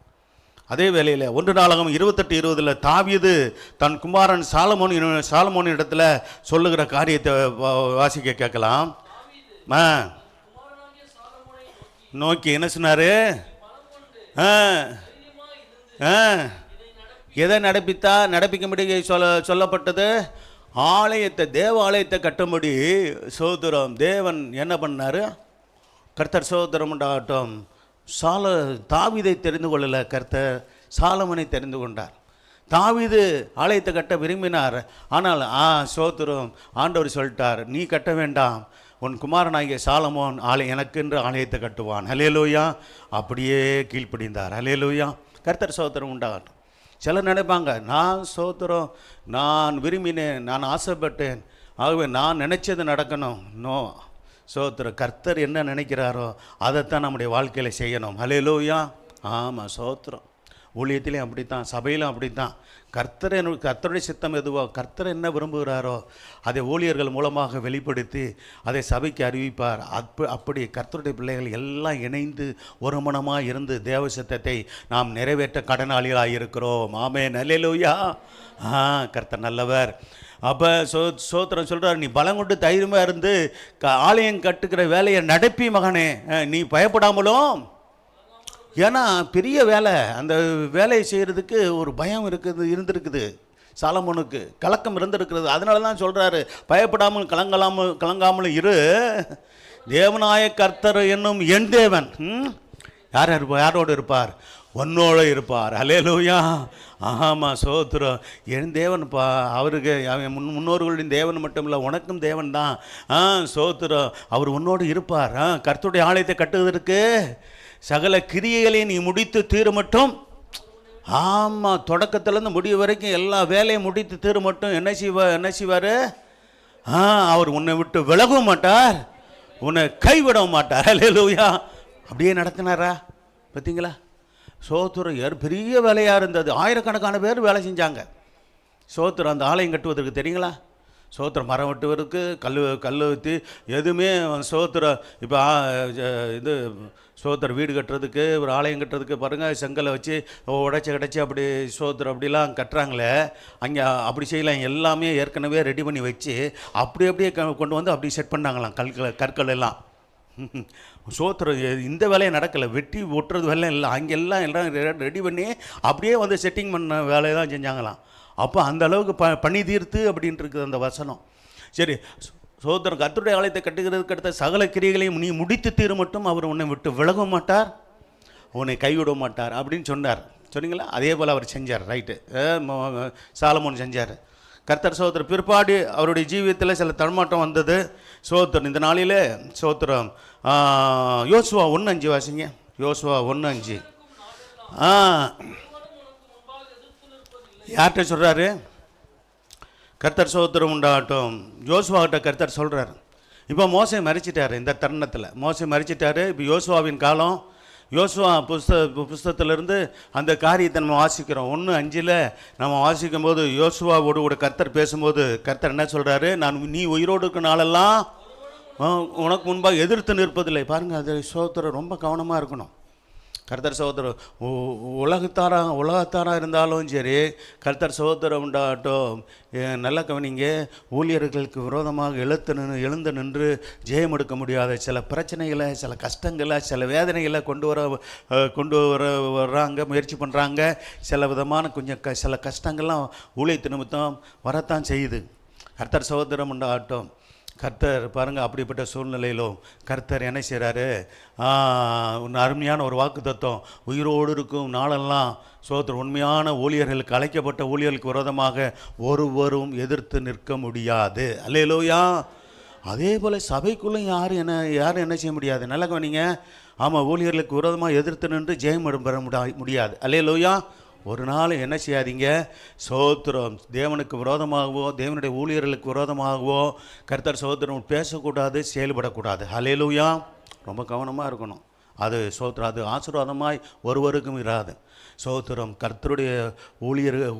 அதே வேளையில் 1 நாளாகமம் 28:20 தாவீது தன் குமாரன் சாலமோன் இடத்துல சொல்லுகிற காரியத்தை வாசிக்க கேட்கலாம். நோக்கி என்ன சொன்னாரு? எதை நடப்பிக்கும்படி சொல்லப்பட்டது? தேவாலயத்தை கட்டும்படி சோதரம் தேவன் என்ன பண்ணாரு? கர்த்தர் சோதரம் உண்டாகட்டும். தாவீதை தெரிந்து கொள்ளல, கர்த்தர் சாலமோனை தெரிந்து கொண்டார். தாவீது ஆலயத்தை கட்ட விரும்பினார். ஆனால் சோத்திரம் ஆண்டவர் சொல்லிட்டார், நீ கட்ட வேண்டாம், உன் குமாரனாகிய சாலமோன் எனக்கென்று ஆலயத்தை கட்டுவான். ஹல்லேலூயா. அப்படியே கீழ்ப்படிந்தார். ஹல்லேலூயா. கர்த்தர் சோத்திரம் உண்டாகட்டும். சிலர் நினைப்பாங்க, நான் விரும்பினேன், நான் ஆசைப்பட்டேன், ஆகவே நான் நினைச்சது நடக்கணும். நோ, சோத்திரம் கர்த்தர் என்ன நினைக்கிறாரோ அதைத்தான் நம்முடைய வாழ்க்கையில் செய்யணும். ஹல்லேலூயா. ஆமாம், சோத்திரம். ஊழியத்திலையும் அப்படித்தான், சபையிலும் அப்படித்தான். கர்த்தருடைய சித்தம் எதுவோ, கர்த்தர் என்ன விரும்புகிறாரோ அதை ஊழியர்கள் மூலமாக வெளிப்படுத்தி அதை சபைக்கு அறிவிப்பார். அப்படி கர்த்தருடைய பிள்ளைகள் எல்லாம் இணைந்து ஒரு மனமாக இருந்து தேவ சித்தத்தை நாம் நிறைவேற்ற கடனாளிகளாக இருக்கிறோம். ஆமென். ஹல்லேலூயா. கர்த்தர் நல்லவர். அப்போ சோத்திரம் சொல்கிறார், நீ பலம் கொண்டு தைரியமாக இருந்து ஆலயம் கட்டுக்கிற வேலையை நடப்பி மகனே, நீ பயப்படாமலும். ஏன்னா பெரிய வேலை, அந்த வேலையை செய்கிறதுக்கு ஒரு பயம் இருந்திருக்குது. சாலமோனுக்கு கலக்கம் இருந்திருக்கிறது. அதனால தான் சொல்கிறாரு, பயப்படாமல் கலங்காமலும் இரு, தேவனாய கர்த்தர் என்னும் என் தேவன் யாரோடு இருப்பார்? உன்னோடு இருப்பார். ஹல்லேலூயா. ஆமாம், சோத்திரம். என் தேவன்ப்பா, அவருக்கு முன்னோர்களின் தேவன் மட்டும் இல்லை, உனக்கும் தேவன் தான். சோத்திரம். அவர் உன்னோடு இருப்பார். கர்த்தருடைய ஆலயத்தை கட்டுவதற்கு சகல கிரியைகளையும் நீ முடித்து தீர மட்டும். ஆமாம், தொடக்கத்துலேருந்து முடிவு வரைக்கும் எல்லா வேலையும் முடித்து தீர மட்டும் என்ன செய்வார்? அவர் உன்னை விட்டு விலகவும் மாட்டார், உன்னை கைவிடவும் மாட்டார். ஹல்லேலூயா. அப்படியே நடத்தினாரா? பார்த்தீங்களா? சோத்திரம் பெரிய வேலையாக இருந்தது. ஆயிரக்கணக்கான பேர் வேலை செஞ்சாங்க. சோத்திரம் அந்த ஆலயம் கட்டுவதற்கு தெரியுங்களா? சோத்திரம் மரம் வெட்டுவதற்கு கல் ஊற்றி எதுவுமே சோத்திரம். இப்போ இது சோத்திரம் வீடு கட்டுறதுக்கு ஒரு ஆலயம் கட்டுறதுக்கு பாருங்கள், செங்கலை வச்சு உடைச்சி அப்படி சோத்திரம் அப்படிலாம் கட்டுறாங்களே, அங்கே அப்படி செய்யலாம். எல்லாமே ஏற்கனவே ரெடி பண்ணி வச்சு அப்படியே கொண்டு வந்து அப்படி செட் பண்ணாங்களாம் கற்கள் எல்லாம். சோத்திரம் இந்த வேலையை நடக்கலை, வெட்டி ஒட்டுறது வேலை இல்லை, அங்கெல்லாம் எல்லாம் ரெடி பண்ணி அப்படியே வந்து செட்டிங் பண்ண வேலையை தான் செஞ்சாங்களாம். அப்போ அந்த அளவுக்கு பணி தீர்த்து அப்படின்ட்டு இருக்குது அந்த வசனம். சரி, சோதரன் கர்த்தருடைய ஆலயத்தை கட்டுகிறதுக்கு அடுத்த சகல கிரியைகளையும் நீ முடித்து தீர மட்டும் அவர் உன்னை விட்டு விலக மாட்டார், உன்னை கைவிட மாட்டார் அப்படின்னு சொன்னார். சொன்னீங்களா? அதே போல் அவர் செஞ்சார். ரைட்டு, சாலமோன் செஞ்சார். கர்த்தர் சோத்திரம் பிற்பாடு அவருடைய ஜீவியத்தில் சில தடுமாற்றம் வந்தது. சோத்திரம் இந்த நாளில் சோத்திரம் யோசுவா 1:5 வாசிங்க. யோசுவா 1:5. யார்கிட்ட சொல்கிறாரு? கர்த்தர் சோத்திரம் உண்டாகட்டும். யோசுவாகிட்ட கர்த்தர் சொல்கிறார். இப்போ மோசே மரிச்சிட்டார். இந்த தருணத்தில் மோசே மரிச்சிட்டார். இப்போ யோசுவாவின் காலம். யோசுவா புஸ்தகத்திலிருந்து அந்த காரியத்தை நம்ம வாசிக்கிறோம். 1:5 நம்ம வாசிக்கும் போது யோசுவாவோடு கூட கர்த்தர் பேசும்போது கர்த்தர் என்ன சொல்கிறாரு? நீ உயிரோடு இருக்க நாளெல்லாம் உனக்கு முன்பாக எதிர்த்து நிற்பதில்லை. பாருங்கள், அது சோத்திரம் ரொம்ப கவனமாக இருக்கணும். கர்த்தர் சகோதரம் உலகத்தாராக இருந்தாலும் சரி, கர்த்தர் சகோதரம் உண்டாகட்டும். நல்ல கவனிங்க, ஊழியர்களுக்கு விரோதமாக எழுந்து நின்று ஜெயம் எடுக்க முடியாத சில பிரச்சனைகளை, சில கஷ்டங்களை, சில வேதனைகளை கொண்டு வர்றாங்க, முயற்சி பண்ணுறாங்க. சில விதமான சில கஷ்டங்கள்லாம் ஊழியத்து நிமித்தம் வரத்தான் செய்யுது. கர்த்தர் சகோதரம் உண்டாகட்டும். கர்த்தர் பாருங்கள், அப்படிப்பட்ட சூழ்நிலையிலும் கர்த்தர் என்ன செய்கிறாரு? அருமையான ஒரு வாக்கு தத்துவம். உயிரோடு இருக்கும் நாளெல்லாம் சோத்திரம் உண்மையான ஊழியர்களுக்கு, அழைக்கப்பட்ட ஊழியர்களுக்கு விரோதமாக ஒருவரும் எதிர்த்து நிற்க முடியாது. அல்லேலூயா. அதே போல் சபைக்குள்ளும் யாரும் என்ன செய்ய முடியாது. நல்ல கவனிங்க. ஆமாம், ஊழியர்களுக்கு விரோதமாக எதிர்த்து நின்று ஜெயம் பெற முடியாது. அல்லேலூயா. ஒரு நாள் என்ன செய்யாதீங்க, சோத்திரம் தேவனுக்கு விரோதமாகவோ தேவனுடைய ஊழியர்களுக்கு விரோதமாகவோ கர்த்தர் சோத்திரம் பேசக்கூடாது, செயல்படக்கூடாது. ஹல்லேலூயா. ரொம்ப கவனமாக இருக்கணும். அது சோத்திரம் அது ஆசீர்வாதமாய் ஒருவருக்கும் இராது. சோத்திரம் கர்த்தருடைய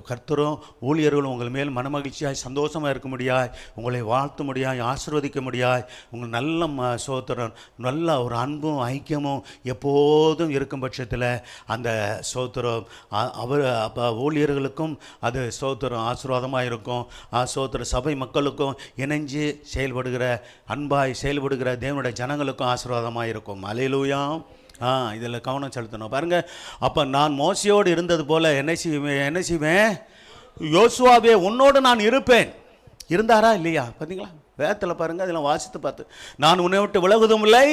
கர்த்தரும் ஊழியர்களும் உங்கள் மேல் மனமகிழ்ச்சியாய் சந்தோஷமாக இருக்க முடியாய், உங்களை வாழ்த்து முடியாய், ஆசீர்வதிக்க முடியாய், உங்கள் நல்ல சோத்திரம் நல்ல ஒரு அன்பும் ஐக்கியமும் எப்போதும் இருக்கும் பட்சத்தில் அந்த சோத்திரம் அப்போ ஊழியர்களுக்கும் அது சோத்திரம் ஆசீர்வாதமாக இருக்கும். சோத்திர சபை மக்களுக்கும் இணைஞ்சு செயல்படுகிற அன்பாய் செயல்படுகிற தேவனுடைய ஜனங்களுக்கும் ஆசீர்வாதமாக இருக்கும். அல்லேலூயா. இதில் கவனம் செலுத்தணும். பாருங்கள், அப்போ நான் மோசையோடு இருந்தது போல் என்ன செய்வேன்? யோசுவாவே உன்னோடு நான் இருப்பேன். இருந்தாரா இல்லையா? பார்த்தீங்களா? வேதத்தில் பாருங்கள், அதெல்லாம் வாசித்து பார்த்து, நான் உன்னை விட்டு விலகுவதும் இல்லை,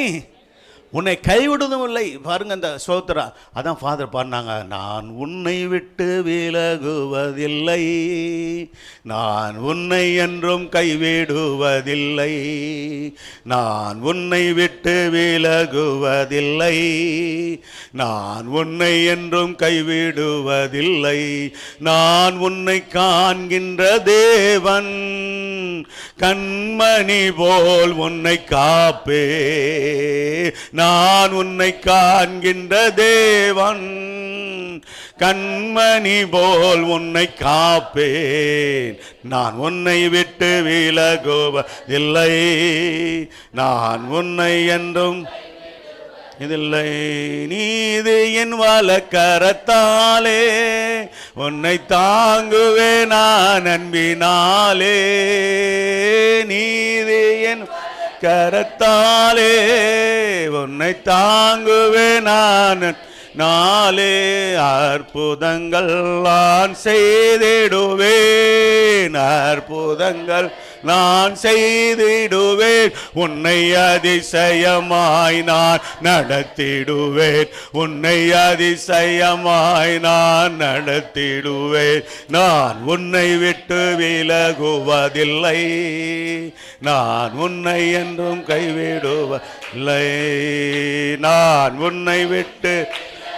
உன்னை கைவிடுவதும் இல்லை. பாருங்கள் அந்த சோத்திரா, அதான் ஃபாதர் பாடினாங்க. நான் உன்னை விட்டு விலகுவதில்லை, நான் உன்னை என்றும் கைவிடுவதில்லை, நான் உன்னை விட்டு விலகுவதில்லை, நான் உன்னை என்றும் கைவிடுவதில்லை, நான் உன்னை காண்கின்ற தேவன், கண்மணி போல் உன்னை காப்பே, நான் உன்னை காண்கின்ற தேவன், கண்மணி போல் உன்னை காப்பேன், நான் உன்னை விட்டு விலகுவதில்லை, நான் உன்னை என்றும் இதில்லை, நீதியின் வலக்கரத்தாலே உன்னை தாங்குவே நான் அன்பினாலே, நீதியின் கரத்தாலே உன்னை தாங்குவே நான் நாளே, அற்புதங்கள் நான் செய்திடுவேன், அற்புதங்கள் நான் செய்திடுவேன், உன்னை அதிசயமாய் நான் நடத்திடுவேன், உன்னை அதிசயமாய் நான் நடத்திடுவேன், நான் உன்னை விட்டு விலகுவதில்லை, நான் உன்னை என்றும் கைவிடுவதில்லை, நான் உன்னை விட்டு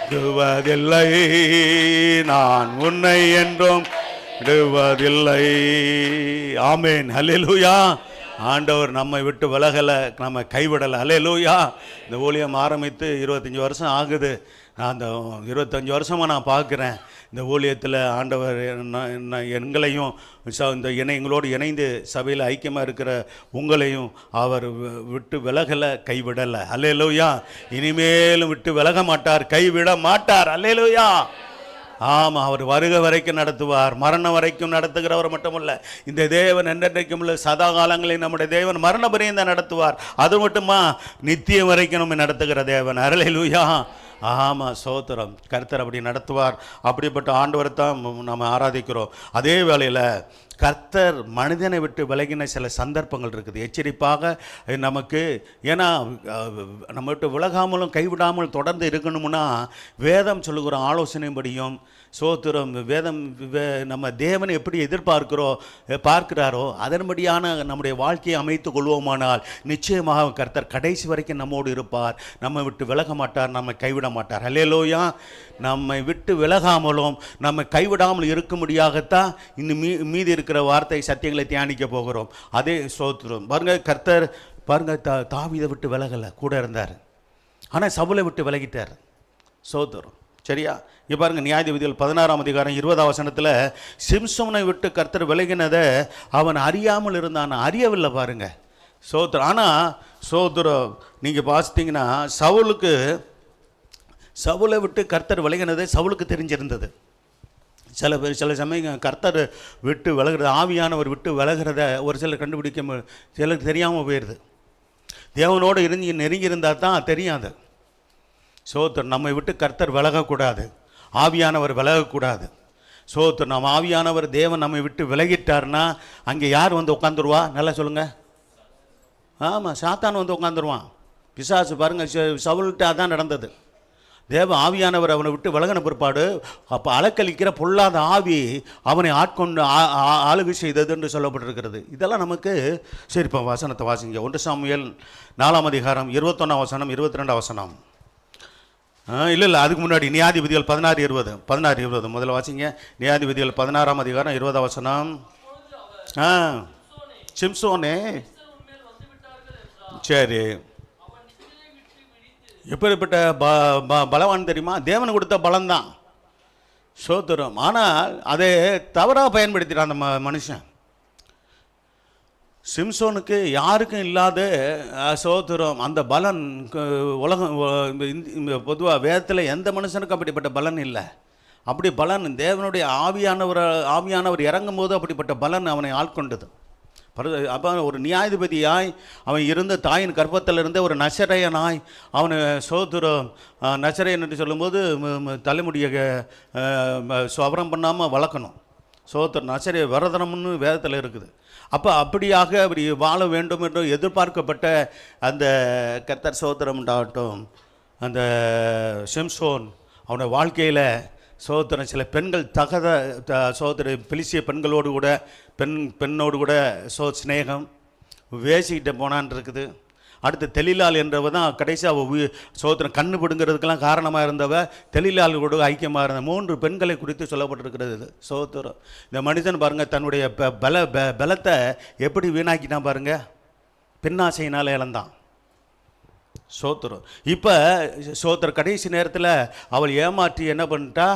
விடுவதில்லை, நான் உன்னை என்றும் விடுவதில்லை. ஆமேன். ஹல்லேலூயா. ஆண்டவர் நம்மை விட்டு விலகலை, நம்ம கைவிடலை. ஹல்லேலூயா. இந்த ஊழியம் ஆரம்பித்து 25 வருஷம் ஆகுது. நான் அந்த 25 வருஷமாக நான் பார்க்குறேன் இந்த ஊழியத்தில் ஆண்டவர் எங்களையும் இந்த எங்களோடு இணைந்து சபையில் ஐக்கியமாக இருக்கிற உங்களையும் அவர் விட்டு விலகலை, கைவிடலை. அல்லேலூயா. இனிமேலும் விட்டு விலக மாட்டார், கைவிட மாட்டார். அல்லேலூயா. ஆமாம், அவர் வருகை வரைக்கும் நடத்துவார், மரணம் வரைக்கும் நடத்துகிறவர் மட்டுமல்ல, இந்த தேவன் என்றைக்கும் உள்ள சதா காலங்களில் நம்முடைய தேவன் மரண பரியந்தம் நடத்துவார். அது மட்டுமா, நித்தியம் வரைக்கும் நம்ம நடத்துகிற தேவன். அல்லேலூயா. ஆமாம், சோத்திரம். கர்த்தர் அப்படி நடத்துவார். அப்படிப்பட்ட ஆண்டவரை தான் நம்ம ஆராதிக்கிறோம். அதே வேளையில் கர்த்தர் மனிதனை விட்டு விலகின சில சந்தர்ப்பங்கள் இருக்குது, எச்சரிப்பாக நமக்கு. ஏன்னா நம்ம விட்டு விலகாமலும் கைவிடாமல் தொடர்ந்து இருக்கணும்னா வேதம் சொல்லுகிற ஆலோசனைப்படியும் சோத்திரம் வேதம் நம்ம தேவனை எப்படி பார்க்கிறாரோ அதன்படியான நம்முடைய வாழ்க்கையை அமைத்து கொள்வோமானால் நிச்சயமாக கர்த்தர் கடைசி வரைக்கும் நம்மோடு இருப்பார், நம்ம விட்டு விலக மாட்டார், நம்ம கைவிட மாட்டார். அல்லேலூயா. நம்மை விட்டு விலகாமலும் நம்ம கைவிடாமல் இருக்கும்படியாகத்தான் இன்னும் மீதி இருக்கிற வார்த்தை சத்தியங்களை தியானிக்க போகிறோம். அதே சோத்திரம் பாருங்க, கர்த்தர் பாருங்க, தாவீதை விட்டு விலகலை, கூட இருந்தார். ஆனால் சவுலை விட்டு விலகிட்டார். சோத்திரம். சரியா? இங்கே பாருங்கள், நியாயாதிபதிகள் 16ஆம் அதிகாரம் 20ஆம் வசனத்தில் சிம்சோனை விட்டு கர்த்தர் விலகினதை அவன் அறியாமல் இருந்தான், அறியவில்லை. பாருங்க சோத்திரம். ஆனால் சோத்திரம் நீங்கள் பார்த்தீங்கன்னா சவுலை விட்டு கர்த்தர் விலகினது சவுலுக்கு தெரிஞ்சிருந்தது. சில சமயம் கர்த்தர் விட்டு விலகிறது, ஆவியானவர் விட்டு விலகிறத ஒரு சிலர் கண்டுபிடிக்க, சிலருக்கு தெரியாமல் போயிடுது. தேவனோடு நெருங்கி இருந்தால் தான் தெரியாது. சோத்திரம். நம்மை விட்டு கர்த்தர் விலகக்கூடாது, ஆவியானவர் விலகக்கூடாது. சோத்திரம். நம்ம ஆவியானவர் தேவன் நம்மை விட்டு விலகிட்டார்னா அங்கே யார் வந்து உட்காந்துருவா? நல்லா சொல்லுங்கள். ஆமாம், சாத்தான் வந்து உட்காந்துருவான். பிசாசு. பாருங்கள், சவுல்கிட்ட அதான் நடந்தது. தேவ ஆவியானவர் அவனை விட்டு விலகின பிற்பாடு அப்போ அலக்களிக்கிற பொல்லாத ஆவி அவனை ஆட்கொண்டு ஆளுகை செய்தது என்று சொல்லப்பட்டிருக்கிறது. இதெல்லாம் நமக்கு சரி. இப்போ வசனத்தை வாசிங்க. 1 சாமுவேல் 4ஆம் அதிகாரம் 21ஆம் வசனம் 22ஆம் வசனம். இல்லை, அதுக்கு முன்னாடி நியாயாதிபதிகள் 16:20 முதல்ல வாசிங்க. நியாயாதிபதிகள் 16ஆம் அதிகாரம் 20ஆம் வசனம். சிம்சோனே. சரி, எப்படிப்பட்ட பலவான் தெரியுமா? தேவனை கொடுத்த பலம்தான். சோத்திரம். ஆனால் அதை தவறாக பயன்படுத்திட்டான் அந்த மனுஷன். சிம்சோனுக்கு யாருக்கும் இல்லாத சோத்திரம் அந்த பலன் உலகம் பொதுவாக வேதத்தில் எந்த மனுஷனுக்கும் அப்படிப்பட்ட பலன் இல்லை. அப்படி பலன் தேவனுடைய ஆவியானவர் இறங்கும் போது அப்படிப்பட்ட பலன் அவனை ஆட்கொண்டது. அப்போ ஒரு நியாயாதிபதியாய் அவன் இருந்த தாயின் கர்ப்பத்திலிருந்து ஒரு நசரேயனாய் அவனை சோத்திரம். நசரேயன் என்று சொல்லும்போது தலைமுடியை சவரம் பண்ணாமல் வளர்க்கணும். சோத்திரம். நசரேய வரதனம்னு வேதத்தில் இருக்குது. அப்படி வாழ வேண்டும் என்று எதிர்பார்க்கப்பட்ட அந்த கர்த்தர் சோத்திரம் உண்டாகட்டும். அந்த சிம்சோன் அவனுடைய வாழ்க்கையில் சோத்திரம் சில பெண்கள் சோத்திர பிலிசிய பெண்களோடு கூட பெண்ணோடு கூட ஸ்நேகம் வேசிக்கிட்ட போனான் இருக்குது. அடுத்து தெளிலால் என்றவ தான் கடைசி அவள் சோத்திரம் கண்ணு பிடுங்கிறதுக்கெல்லாம் காரணமாக இருந்தவ தெளிலால் கூட ஐக்கியமாக இருந்த 3 பெண்களை குறித்து சொல்லப்பட்டிருக்கிறது. சோத்திரம். இந்த மனிதன் பாருங்கள் தன்னுடைய பலத்தை எப்படி வீணாக்கிட்டான் பாருங்கள், பெண்ணாசையினால் இழந்தான். சோத்திரம். இப்போ சோத்திரம் கடைசி நேரத்தில் அவள் ஏமாற்றி என்ன பண்ணிட்டா?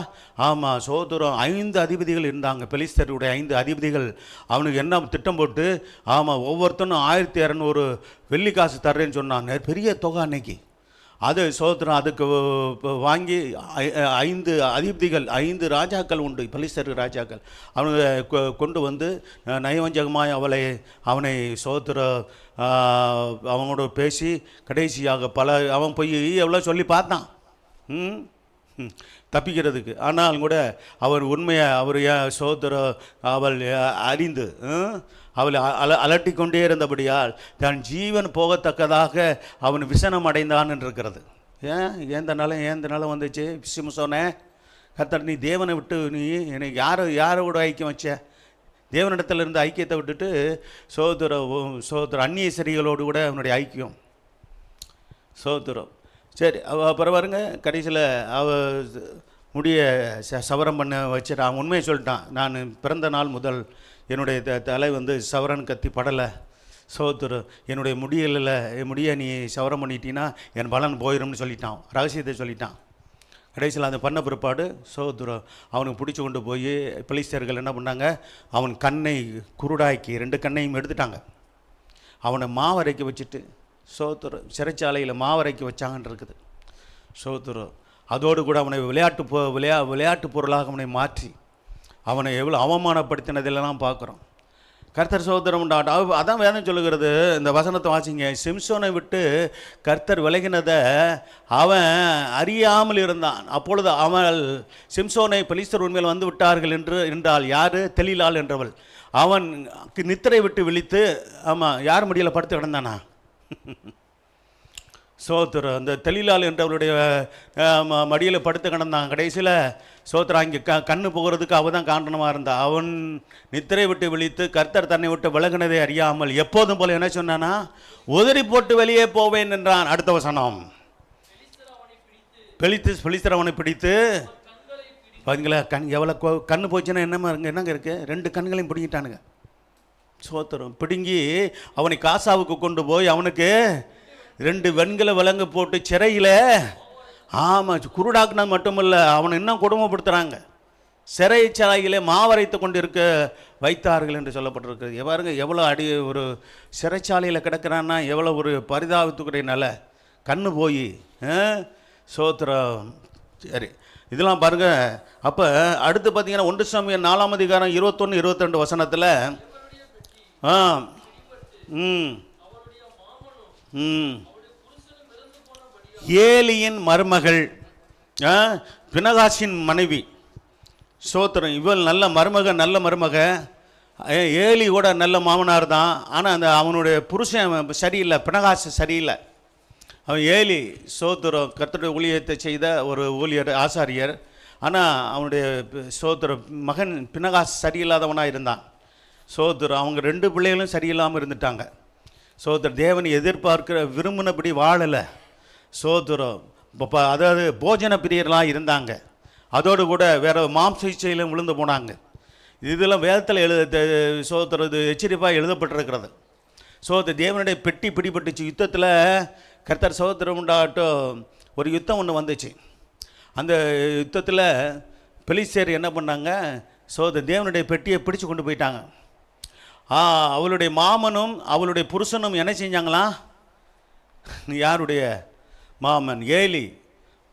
ஆமாம், சோத்திரம் 5 அதிபதிகள் இருந்தாங்க, பெலிஸ்தருடைய 5 அதிபதிகள். அவனுக்கு என்ன திட்டம் போட்டு, ஆமாம், ஒவ்வொருத்தனும் 1200 வெள்ளி காசு தர்றேன்னு சொன்னாங்க. பெரிய தொகை அன்னைக்கு. அது சோத்திரம். அதுக்கு வாங்கி 5 அதிபதிகள் 5 ராஜாக்கள் உண்டு, பெலிஸ்தர் ராஜாக்கள். அவனை கொண்டு வந்து நயவஞ்சகமாய் அவனை சோத்திரம் அவனோட பேசி கடைசியாக அவன் போய் எவ்வளோ சொல்லி பார்த்தான் தப்பிக்கிறதுக்கு. ஆனாலும் கூட அவர் உண்மையை சோத்திரம் அவள் அறிந்து அவள் அலட்டி கொண்டே இருந்தபடியால் தன் ஜீவன் போகத்தக்கதாக அவன் விசனம் அடைந்தான் என்று இருக்கிறது. ஏந்தனாலும் வந்துச்சு. சிம்சோனே, கர்த்தர் நீ தேவனை விட்டு நீ எனக்கு யாரோட ஐக்கியம் வச்ச? தேவனிடத்தில் இருந்து ஐக்கியத்தை விட்டுட்டு சோத்திரம் அந்நியசரிகளோடு கூட அவனுடைய ஐக்கியம். சோத்திரம். சரி, அப்புறம் பாருங்க கடைசியில் முடிய சவரம் பண்ண வச்சுட்டு அவன் உண்மையை சொல்லிட்டான். நான் பிறந்த நாள் முதல் என்னுடைய தலை சவரன் கத்தி படலை. சோத்திரம். என்னுடைய முடிய நீ சவரம் பண்ணிட்டீன்னா என் பலன் போயிடும்னு சொல்லிட்டான், ரகசியத்தை சொல்லிட்டான். கடைசியில் அந்த பண்ண பிற்பாடு சோதரம் அவனுக்கு பிடிச்சி கொண்டு போய் பெலிஸ்தர்கள் என்ன பண்ணாங்க, அவன் கண்ணை குருடாக்கி 2 கண்ணையும் எடுத்துட்டாங்க. அவனை மாவரைக்க வச்சுட்டு சோதரம் சிறைச்சாலையில் மாவரைக்க வச்சாங்கன்னு இருக்குது. சோதரம் அதோடு கூட அவனை விளையாட்டு பொருளாக அவனை மாற்றி அவனை எவ்வளோ அவமானப்படுத்தினதெல்லாம் பார்க்குறோம். கர்த்தர் சோதரம் அதான் வேதம் சொல்லுகிறது. இந்த வசனத்தை வாசிங்க. சிம்சோனை விட்டு கர்த்தர் விலகினதை அவன் அறியாமல் இருந்தான். அப்பொழுது அவள் சிம்சோனை பெலிஸ்தர் உண்மையில் வந்து விட்டார்கள் என்றால் யார்? தெலீலாள் என்றவள். அவன் நித்திரை விட்டு விழித்து, ஆமாம், யார் மடியில் படுத்து கிடந்தானா? சோத்திரம் அந்த தெலீலாள் என்றவருடைய மடியில் படுத்து கிடந்தான். கடைசியில் சோத்திரம் அங்கே கண்ணு போகிறதுக்கு அவள் தான் காரணமாக இருந்தான். அவன் நித்திரை விட்டு விழித்து கர்த்தர் தன்னை விட்டு விலகினதை அறியாமல் எப்போதும் போல என்ன சொன்னானா, உதறி போட்டு வெளியே போவேன் என்றான். அடுத்த வசனம், பெலிஸ்தர் அவனை பிடித்து, பார்த்தீங்களா எவ்வளோ கண்ணு போச்சுன்னா என்னங்க இருக்குது, 2 கண்களையும் பிடிங்கிட்டானுங்க. சோத்திரம் பிடுங்கி அவனை காசாவுக்கு கொண்டு போய் அவனுக்கு 2 வெண்கல விலங்கு போட்டு சிறையில், ஆமாம், குருடாக்குனது மட்டுமில்ல, அவனை இன்னும் கொடுமைப்படுத்துகிறாங்க. சிறைச்சாலையிலே மாவரைத்து கொண்டு வைத்தார்கள் என்று சொல்லப்பட்டிருக்கு. பாருங்க எவ்வளோ ஒரு சிறைச்சாலையில் கிடக்கிறான்னா எவ்வளோ ஒரு பரிதாபத்துக்குரிய நிலை. கண்ணு போய் சோத்திரம். சரி, இதெல்லாம் பாருங்கள். அப்போ அடுத்து பார்த்தீங்கன்னா 1 சாமுவேல் 4ஆம் அதிகாரம் 21-22 வசனத்தில் ஏலியின் மருமகள் பினகாசின் மனைவி சோத்திரம். இவள் நல்ல மருமக. ஏலி கூட நல்ல மாமனார் தான். ஆனால் அவனுடைய புருஷன் சரியில்லை, பினகாசு சரியில்லை. அவன் ஏலி சோத்திரம் கர்த்தருடைய ஊழியத்தை செய்த ஒரு ஊழியர், ஆசாரியர். ஆனால் அவனுடைய சோத்திரம் மகன் பினகாசு சரியில்லாதவனாக இருந்தான். சோத்திரம் அவங்க 2 பிள்ளைகளும் சரியில்லாமல் இருந்துட்டாங்க. சோத்திரம் தேவனை எதிர்பார்க்கிற விரும்பினபடி வாழலை. சோத்திரம் அதாவது போஜன பிரியர்களாக இருந்தாங்க. அதோடு கூட வேறு மாம்ச இச்சையிலும் விழுந்து போனாங்க. இதெல்லாம் வேதத்தில் சோத்திரம் எச்சரிப்பாக எழுதப்பட்டிருக்கிறது. தேவனுடைய பெட்டி பிடிபட்டுச்சு. யுத்தத்தில் கர்த்தர் சோத்திரம் உண்டாகட்டும் ஒரு யுத்தம் ஒன்று வந்துச்சு. அந்த யுத்தத்தில் பெலிஸ்தர் என்ன பண்ணாங்க, தேவனுடைய பெட்டியை பிடிச்சு கொண்டு போயிட்டாங்க. அவளுடைய மாமனும் அவளுடைய புருஷனும் என்ன செஞ்சாங்களாம்? யாருடைய மாமன்? ஏலி.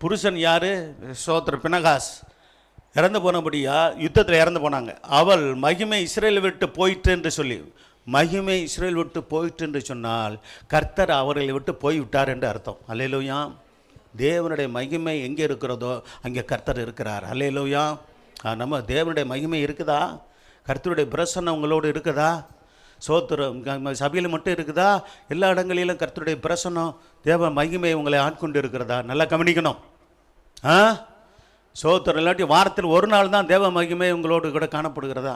புருஷன் யார்? சோத்திர பினகாஸ். இறந்து போனபடியா யுத்தத்தில் இறந்து போனாங்க. அவள் மகிமை இஸ்ரேல் விட்டு போயிட்டு என்று சொல்லி, மகிமை இஸ்ரேல் விட்டு போயிட்டு என்று சொன்னால் கர்த்தர் அவர்களை விட்டு போய்விட்டார் என்று அர்த்தம். அல்லேலூயா. தேவனுடைய மகிமை எங்கே இருக்கிறதோ அங்கே கர்த்தர் இருக்கிறார். அல்லேலூயா. நம்ம தேவனுடைய மகிமை இருக்குதா? கர்த்தருடைய பிரசன்னம் உங்களோடு இருக்குதா? சோத்திரம் சபையில் மட்டும் இருக்குதா? எல்லா இடங்களிலும் கர்த்தருடைய பிரசன்னம், தேவ மகிமை உங்களை ஆட்கொண்டு இருக்கிறதா? நல்லா கவனிக்கணும். சோத்திரம் இல்லாட்டி வாரத்தில் ஒரு நாள் தான் தேவ மகிமை உங்களோடு கூட காணப்படுகிறதா?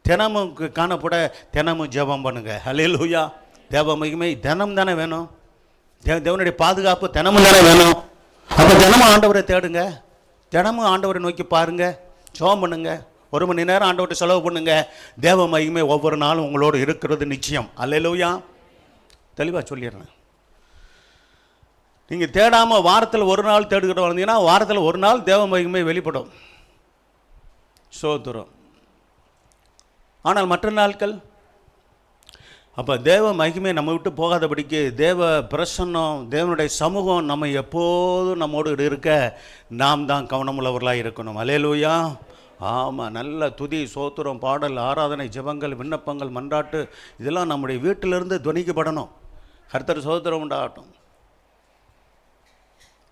தினமும் காணப்பட தினமும் ஜெபம் பண்ணுங்க. அல்லேலூயா. தேவ மகிமை தினம் தானே வேணும். தேவனுடைய பாதுகாப்பு தினமும் தானே வேணும். அப்போ தினமும் ஆண்டவரை தேடுங்க, தினமும் ஆண்டவரை நோக்கி பாருங்க, ஜெபம் பண்ணுங்க, 1 மணி நேரம் ஆண்டவர்கிட்ட செலவு பண்ணுங்க. தேவ மகிமை ஒவ்வொரு நாளும் உங்களோடு இருக்கிறது நிச்சயம். அல்லேலூயா. தெளிவாக சொல்லிடுறேன். நீங்கள் தேடாமல் வாரத்தில் ஒரு நாள் தேடுகிற வந்தீங்கன்னா வாரத்தில் ஒரு நாள் தேவ மகிமை வெளிப்படும். சோத்திரம். ஆனால் மற்ற நாட்கள் அப்போ தேவ மகிமை நம்ம விட்டு போகாதபடிக்கு தேவ பிரசன்னம், தேவனுடைய சமூகம் நம்ம எப்போதும் நம்மோடு இருக்க நாம் தான் கவனமுள்ளவர்களாக இருக்கணும். அல்லேலூயா. ஆமாம். நல்ல துதி, சோத்திரம், பாடல், ஆராதனை, ஜெபங்கள், விண்ணப்பங்கள், மன்றாட்டு இதெல்லாம் நம்முடைய வீட்டிலிருந்து துணிக்கப்படணும். கர்த்தர் சோத்திரம் உண்டாகட்டும்.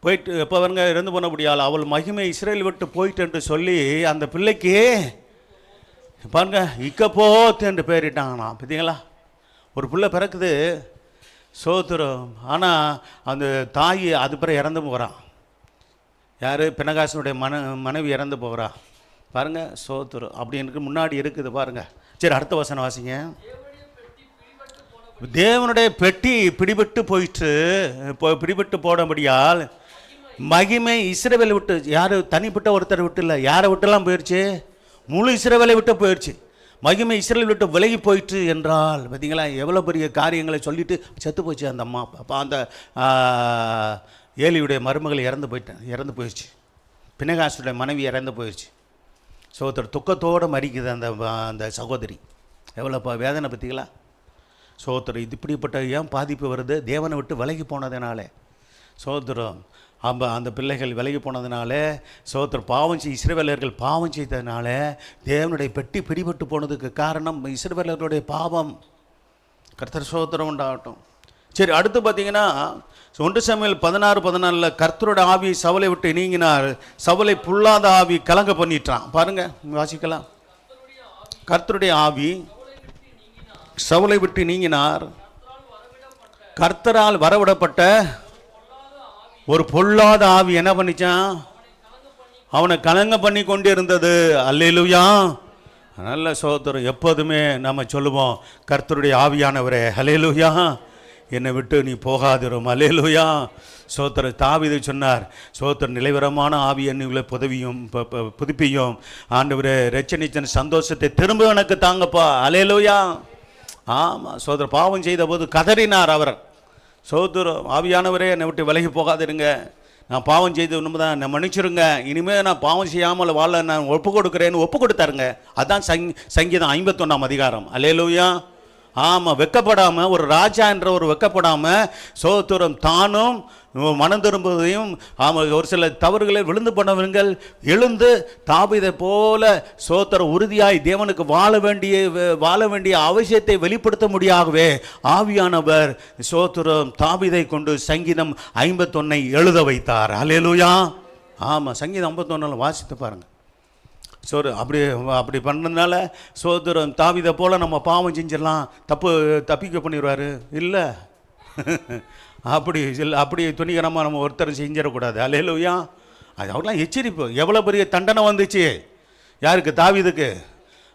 போயிட்டு எப்போ வருங்க இறந்து போனபடியால் அவள் மகிமை இஸ்ரேல் விட்டு போயிட்டு என்று சொல்லி அந்த பிள்ளைக்கு பாருங்க இக்கப்போத்து என்று பெயரிட்டாங்கண்ணா. பார்த்தீங்களா? ஒரு பிள்ளை பிறக்குது, சோத்திரம். ஆனால் அந்த தாய் அது பிறகு இறந்து போகிறான். யார்? பினகாசனுடைய மனைவி இறந்து போகிறா. பாருங்கள், சோத்திரம். அப்படி எனக்கு முன்னாடி இருக்குது பாருங்கள். சரி, அடுத்த வசனம் வாசிங்க. தேவனுடைய பெட்டி பிடிபட்டு போயிட்டு பிடிபட்டு போனபடியால் மகிமை இஸ்ரவேலை விட்டு, யார் தனிப்பட்ட ஒருத்தரை விட்டு இல்லை, யாரை விட்டுலாம் போயிடுச்சு? முழு இஸ்ரவேலை விட்டு போயிடுச்சு. மகிமை இஸ்ரவேல் விட்டு விலகி போயிட்டு என்றால் பார்த்தீங்களா எவ்வளோ பெரிய காரியங்களை சொல்லிட்டு செத்து போச்சு அந்த அம்மா. அப்போ அந்த ஏலியுடைய மருமகள் இறந்து போயிடுச்சு. பினகாசுடைய மனைவி இறந்து போயிடுச்சு. சோத்திரம் துக்கத்தோடு மறிக்குது அந்த சகோதரி. எவ்வளோ வேதனை பற்றிங்களா? சோத்திரம் இது இப்படிப்பட்ட ஏன் பாதிப்பு வருது? தேவனை விட்டு விலகி போனதுனாலே. சோத்திரம் அந்த பிள்ளைகள் விலகி போனதுனால, சோத்திரம் இஸ்ரவேலர்கள் பாவம் செய்ததுனால தேவனுடைய பெட்டி பிடிபட்டு போனதுக்கு காரணம் இஸ்ரவேலர்களுடைய பாவம். கர்த்தர் சோத்திரம் உண்டாகட்டும். சரி, அடுத்து பார்த்தீங்கன்னா 1 சாமுவேல் 16:14 கர்த்தரோட ஆவி சவுலை விட்டு நீங்கினார், சவுலை புல்லாத ஆவி கலங்க பண்ணிட்டான். பாருங்க, வாசிக்கலாம். கர்த்தருடைய ஆவி சவுலை விட்டு நீங்கினார், கர்த்தரால் வரவிடப்பட்ட ஒரு பொல்லாத ஆவி என்ன பண்ணிச்சான்? அவனை கலங்க பண்ணி கொண்டு இருந்தது. அல்லேலூயா. நல்ல சோத்திரம். எப்போதுமே நம்ம சொல்லுவோம், கர்த்தருடைய ஆவியானவரே, அல்லேலூயா, என்னை விட்டு நீ போகாதிரும். அல்லேலூயா. சோத்திர தாவீது சொன்னார், சோத்திர நிலைவரமான ஆவி என்னுள்ள புதுப்பியும் ஆண்டவரே, இரட்சணிச்சன் சந்தோஷத்தை திரும்ப எனக்கு தாங்கப்பா. அல்லேலூயா. ஆமாம், சோத்திர பாவம் செய்த போது கதறினார் அவர். சோத்திரம், ஆவியானவரே என்னை விட்டு விலகி போகாதிருங்க, நான் பாவம் செய்து உண்மைதான், நான் மன்னிச்சிருங்க, இனிமேல் நான் பாவம் செய்யாமல் வாழ நான் ஒப்பு கொடுக்குறேன்னு ஒப்பு கொடுத்தாருங்க. அதுதான் சங்கீதம் 51ஆம் அதிகாரம். அல்லேலூயா. ஆமாம், வெக்கப்படாமல், ஒரு ராஜா என்ற ஒரு வெக்கப்படாமல் சோத்திரம் தானும் மனம் திரும்புவதையும், ஆமாம், ஒரு சில தவறுகளை விழுந்து போனவர்கள் எழுந்து தாவீதை போல சோத்திரம் உறுதியாய் தேவனுக்கு வாழ வேண்டிய அவசியத்தை வெளிப்படுத்த முடியாகவே ஆவியானவர் சோத்திரம் தாவீதை கொண்டு சங்கீதம் 51 எழுத வைத்தார். அல்லேலூயா. ஆமாம், சங்கீதம் 51 வாசித்து பாருங்கள். அப்படி பண்ணுறதுனால சோதரம் தாவீதை போல் நம்ம பாவம் செஞ்சிடலாம், தப்பிக்க பண்ணிடுவார். இல்லை, அப்படி துணிகரமாக நம்ம ஒருத்தர் செஞ்சிடக்கூடாது. அல்லேலூயா. அது அவர்லாம் எச்சரிப்பு. எவ்வளோ பெரிய தண்டனை வந்துச்சு யாருக்கு? தாவீதுக்கு.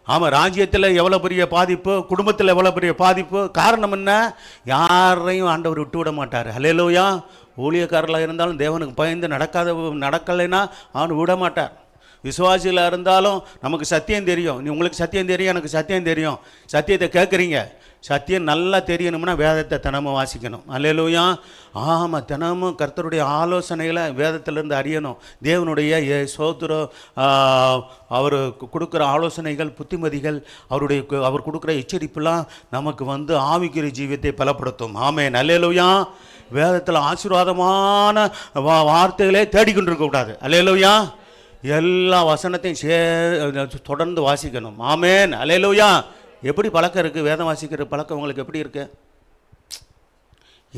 ஆமாம், ராஜ்யத்தில் எவ்வளோ பெரிய பாதிப்பு, குடும்பத்தில் எவ்வளோ பெரிய பாதிப்பு. காரணம் என்ன? யாரையும் ஆண்டவர் விட்டு விட மாட்டார். அல்லேலூயா. ஊழியக்காரர்களாக இருந்தாலும் தேவனுக்கு பயந்து நடக்கலைன்னா அவனு விட மாட்டார். விசுவாசிகளாக இருந்தாலும் நமக்கு சத்தியம் தெரியும். உங்களுக்கு சத்தியம் தெரியும், எனக்கு சத்தியம் தெரியும். சத்தியத்தை கேட்குறீங்க. சத்தியம் நல்லா தெரியணும்னா வேதத்தை தினமும் வாசிக்கணும். அல்லேலூயா. ஆமாம், தினமும் கர்த்தருடைய ஆலோசனைகளை வேதத்திலிருந்து அறியணும். தேவனுடைய சோத்திரம் அவர் கொடுக்குற ஆலோசனைகள், புத்திமதிகள், அவர் கொடுக்குற எச்சரிப்புலாம் நமக்கு ஆவிக்குரிய ஜீவியத்தை பலப்படுத்தும். ஆமென். அல்லேலூயா. வேதத்தில் ஆசீர்வாதமான வார்த்தைகளே தேடிக்கொண்டிருக்கக்கூடாது. அல்லேலூயா. எல்லா வசனத்தையும் தொடர்ந்து வாசிக்கணும். ஆமென். அல்லேலூயா. எப்படி பழக்கம் இருக்குது? வேதம் வாசிக்கிற பழக்கம் உங்களுக்கு எப்படி இருக்கு?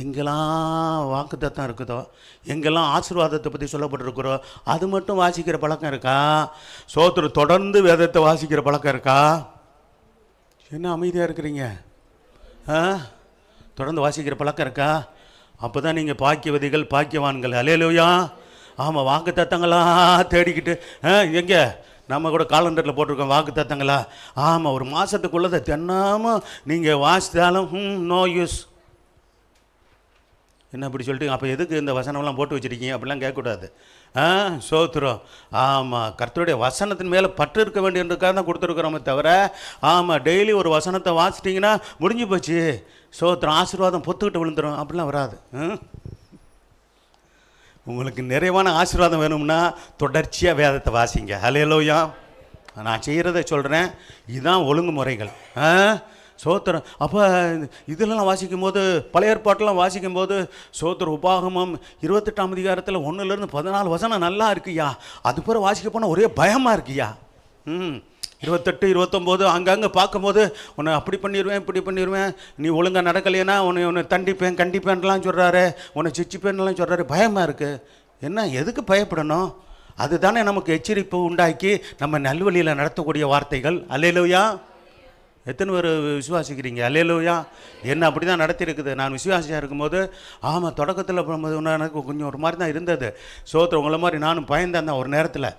எங்கெல்லாம் வாக்குத்தத்தம் இருக்குதோ, எங்கெல்லாம் ஆசீர்வாதத்தை பற்றி சொல்லப்பட்டிருக்கிறோ அது மட்டும் வாசிக்கிற பழக்கம் இருக்கா? சோத்திரம் தொடர்ந்து வேதத்தை வாசிக்கிற பழக்கம் இருக்கா? என்ன அமைதியாக இருக்கிறீங்க? தொடர்ந்து வாசிக்கிற பழக்கம் இருக்கா? அப்போ தான் நீங்கள் பாக்கியவதிகள், பாக்கியவான்கள். அல்லேலூயா. ஆமாம், வாக்கு தத்தங்களாக தேடிக்கிட்டு எங்கே நம்ம கூட காலண்டரில் போட்டிருக்கோம் வாக்கு தத்தங்களா. ஆமாம், ஒரு மாதத்துக்குள்ளதை தினமும் நீங்கள் வாசித்தாலும் நோ யூஸ். என்ன இப்படி சொல்லிட்டு அப்போ எதுக்கு இந்த வசனம்லாம் போட்டு வச்சுருக்கீங்க அப்படிலாம் கேட்கக்கூடாது. சோத்திரம். ஆமாம், கர்த்தருடைய வசனத்தின் மேலே பற்று இருக்க வேண்டியதுக்காக தான் கொடுத்துருக்குறோமே தவிர, ஆமாம், டெய்லி ஒரு வசனத்தை வாசிட்டிங்கன்னா முடிஞ்சு போச்சு, சோத்திரம், ஆசீர்வாதம் பொத்துக்கிட்டு விழுந்துடும் அப்படிலாம் வராது. உங்களுக்கு நிறைவான ஆசீர்வாதம் வேணும்னா தொடர்ச்சியாக வேதத்தை வாசிங்க. அல்லேலூயா. நான் செய்கிறத சொல்கிறேன், இதுதான் ஒழுங்குமுறைகள். சோத்திரம். அப்போ இதெல்லாம் வாசிக்கும் போது, பழைய ஏற்பாட்டெலாம் வாசிக்கும் போது சோத்திர உபாகமம் 28ஆம் அதிகாரத்தில் 1 to 14 வசனம் நல்லா இருக்குயா. அது பிறகு வாசிக்க போனால் ஒரே பயமாக இருக்குயா. 28, 29 அங்கங்கே பார்க்கும்போது உன்னை அப்படி பண்ணிடுவேன், இப்படி பண்ணிடுவேன், நீ ஒழுங்காக நடக்கலைன்னா உன்னை தண்டிப்பேன், கண்டிப்பேன்லாம் சொல்கிறாரு, உன்னை சிச்சிப்பேன்லாம் சொல்கிறாரு. பயமாக இருக்குது. என்ன, எதுக்கு பயப்படணும்? அதுதானே நமக்கு எச்சரிப்பு உண்டாக்கி நம்ம நல்வழியில் நடத்தக்கூடிய வார்த்தைகள். அல்லேலூயா. எத்தனை பேர் விசுவாசிக்கிறீங்க? அல்லேலூயா. என்ன அப்படி தான் நடத்தியிருக்குது. நான் விசுவாசியாக இருக்கும்போது, ஆமாம், தொடக்கத்தில் எனக்கு கொஞ்சம் ஒரு மாதிரி தான் இருந்தது. சோத்திரம், உங்களை மாதிரி நானும் பயந்தேன் தான் ஒரு நேரத்தில்.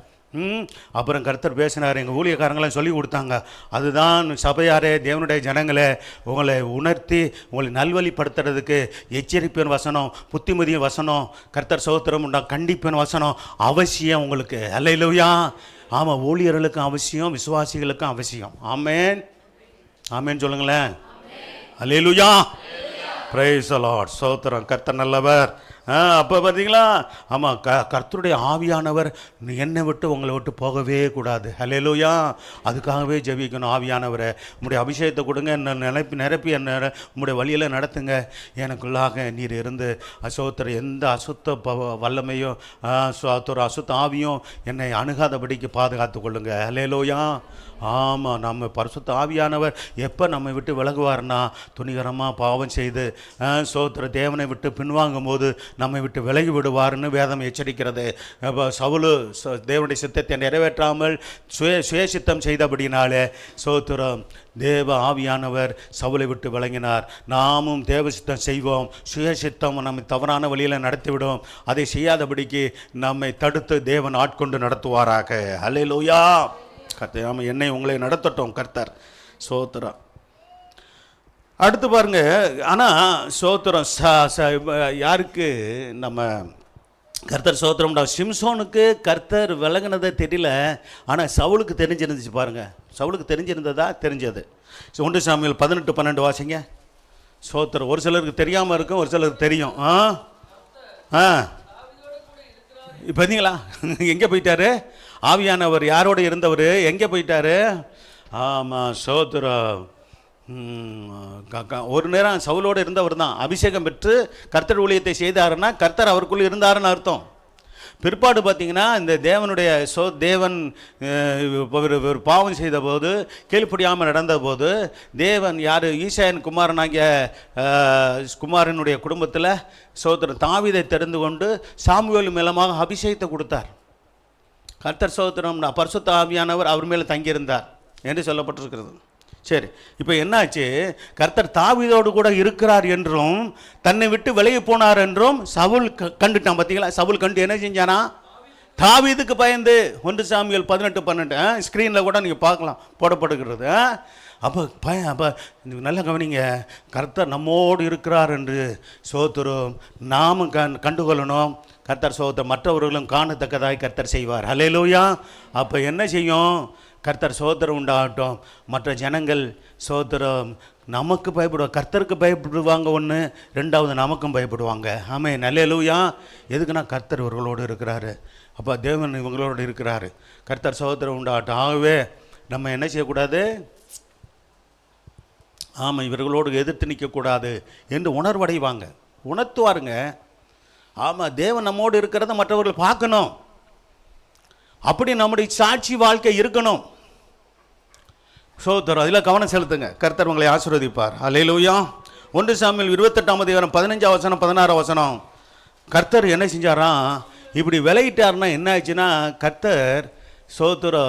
அப்புறம் கர்த்தர் பேசினார், எங்கள் ஊழியக்காரங்களாம் சொல்லி கொடுத்தாங்க. அதுதான் சபையாரே, தேவனுடைய ஜனங்களே, உங்களை உணர்த்தி உங்களை நல்வழிப்படுத்துறதுக்கு எச்சரிப்பின் வசனம், புத்திமதியின் வசனம், கர்த்தர் சோத்திரம் உண்டா கண்டிப்பின் வசனம் அவசியம் உங்களுக்கு. அல்லேலூயா. ஆமாம், ஊழியர்களுக்கும் அவசியம், விசுவாசிகளுக்கும் அவசியம். ஆமென். ஆமென் சொல்லுங்களேன். அல்லேலூயா. Praise the lord. சோத்திரம். கர்த்தர் நல்லவர். அப்போ பார்த்தீங்களா, ஆமாம், கர்த்தருடைய ஆவியானவர் என்னை விட்டு உங்களை விட்டு போகவே கூடாது. ஹல்லேலூயா. அதுக்காகவே ஜெபிக்கணும். ஆவியானவரை உம்முடைய அபிஷேகத்தை கொடுங்க, என்ன நிரப்பி என்ன உம்முடைய வழியில் நடத்துங்க. எனக்குள்ளாக நீர் இருந்து அசோத்தர் எந்த அசுத்த வல்லமையும் அசுத்த ஆவியும் என்னை அணுகாதபடிக்கு பாதுகாத்து கொள்ளுங்க. ஹல்லேலூயா. ஆமாம், நம்ம பரிசுத்த ஆவியானவர் எப்போ நம்மை விட்டு விலகுவார்னா, துணிகரமாக பாவம் செய்து சோத்திர தேவனை விட்டு பின்வாங்கும் போது நம்மை விட்டு விலகி விடுவார்னு வேதம் எச்சரிக்கிறது. சவுலு தேவனுடைய சித்தத்தை நிறைவேற்றாமல் சுயசித்தம் செய்தபடினாலே சோத்திரம் தேவ ஆவியானவர் சவுலை விட்டு விளங்கினார். நாமும் தேவ சித்தம் செய்வோம், சுயசித்தம் நம்மை தவறான வழியில் நடத்திவிடும். அதை செய்யாதபடிக்கு நம்மை தடுத்து தேவன் ஆட்கொண்டு நடத்துவாராக. அல்லேலூயா. கர்த்தர் நாம என்னை உங்களை நடத்தட்டும் கர்த்தர். சோத்திரம். அடுத்து பாருங்க, ஆனால் சோத்திரம் யாருக்கு நம்ம கர்த்தர் சோத்திரம். சிம்சோனுக்கு கர்த்தர் விலகினதை தெரியல, ஆனால் சவுலுக்கு தெரிஞ்சிருந்துச்சு. பாருங்க, சவுலுக்கு தெரிஞ்சிருந்ததா? தெரிஞ்சது. 1 சாமுவேல் 18:12 வாசிங்க. சோத்திரம். ஒரு சிலருக்கு தெரியாமல் இருக்கும், ஒரு சிலருக்கு தெரியும். பார்த்தீங்களா, எங்கே போயிட்டாரு ஆவியானவர்? யாரோடு இருந்தவர் எங்கே போயிட்டாரு? ஆமாம், சோத்திரம். ஒரு நேரம் சவுலோடு இருந்தவர் தான். அபிஷேகம் பெற்று கர்த்தர் ஊழியத்தை செய்தாருன்னா கர்த்தர் அவருக்குள்ளே இருந்தாருன்னு அர்த்தம். பிற்பாடு பார்த்தீங்கன்னா, இந்த தேவனுடைய தேவன் ஒரு பாவம் செய்த போது, கீழ்ப்படியாமல் நடந்த போது, தேவன் யார்? ஈசாயன் குமாரனாகிய குமாரனுடைய குடும்பத்தில் சோத்திரம் தாவீதை தெரிந்து கொண்டு சாமுவேல் மூலமாக அபிஷேகத்தை கொடுத்தார். கர்த்தர் சோத்திரம். பரிசுத்த ஆவியானவர் அவர் மேலே தங்கியிருந்தார் என்று சொல்லப்பட்டிருக்கிறது. சரி, இப்போ என்னாச்சு? கர்த்தர் தாவீதோடு கூட இருக்கிறார் என்றும் தன்னை விட்டு விலகி போனார் என்றும் சவுல் கண்டுட்டான். பார்த்தீங்களா, சவுல் கண்டு என்ன செஞ்சானா? தாவீதுக்கு பயந்து. 1 சாமுவேல் 18:12 ஸ்க்ரீனில் கூட நீங்கள் பார்க்கலாம், போடப்படுகிறது. அப்போ நல்லா கவனிங்க, கர்த்தர் நம்மோடு இருக்கிறார் என்று சோத்திரம் நாமும் கண்டுகொள்ளணும். கர்த்தர் சோத்திரம் மற்றவர்களும் காணத்தக்கதாய் கர்த்தர் செய்வார். ஹல்லேலூயா. அப்போ என்ன செய்யும்? கர்த்தர் சோத்திரம் உண்டாகட்டும். மற்ற ஜனங்கள் சோத்திரம் நமக்கு பயப்படுவாங்க, கர்த்தருக்கு பயப்படுவாங்க. ஒன்று, ரெண்டாவது நமக்கும் பயப்படுவாங்க. ஆமென். ஹல்லேலூயா. எதுக்குன்னா கர்த்தர் இவர்களோடு இருக்கிறாரு. அப்போ தேவன் இவங்களோடு இருக்கிறாரு. கர்த்தர் சோத்திரம் உண்டாகட்டும். ஆகவே நம்ம என்ன செய்யக்கூடாது? ஆமாம், இவர்களோடு எதிர்த்து நிற்கக்கூடாது என்று உணர்வடைவாங்க, உணர்த்துவாருங்க. ஆமாம், தேவன் நம்மோடு இருக்கிறத மற்றவர்கள் பார்க்கணும். அப்படி நம்முடைய சாட்சி வாழ்க்கை இருக்கணும். சோதரர், அதில் கவனம் செலுத்துங்க. கர்த்தர் உங்களை ஆசீர்வதிப்பார். அல்லேலூயா. 1 சாமுவேல் 28 15 16 கர்த்தர் என்ன செஞ்சாராம்? இப்படி விலகிட்டார்னா என்ன ஆச்சுன்னா, கர்த்தர் சோதரர்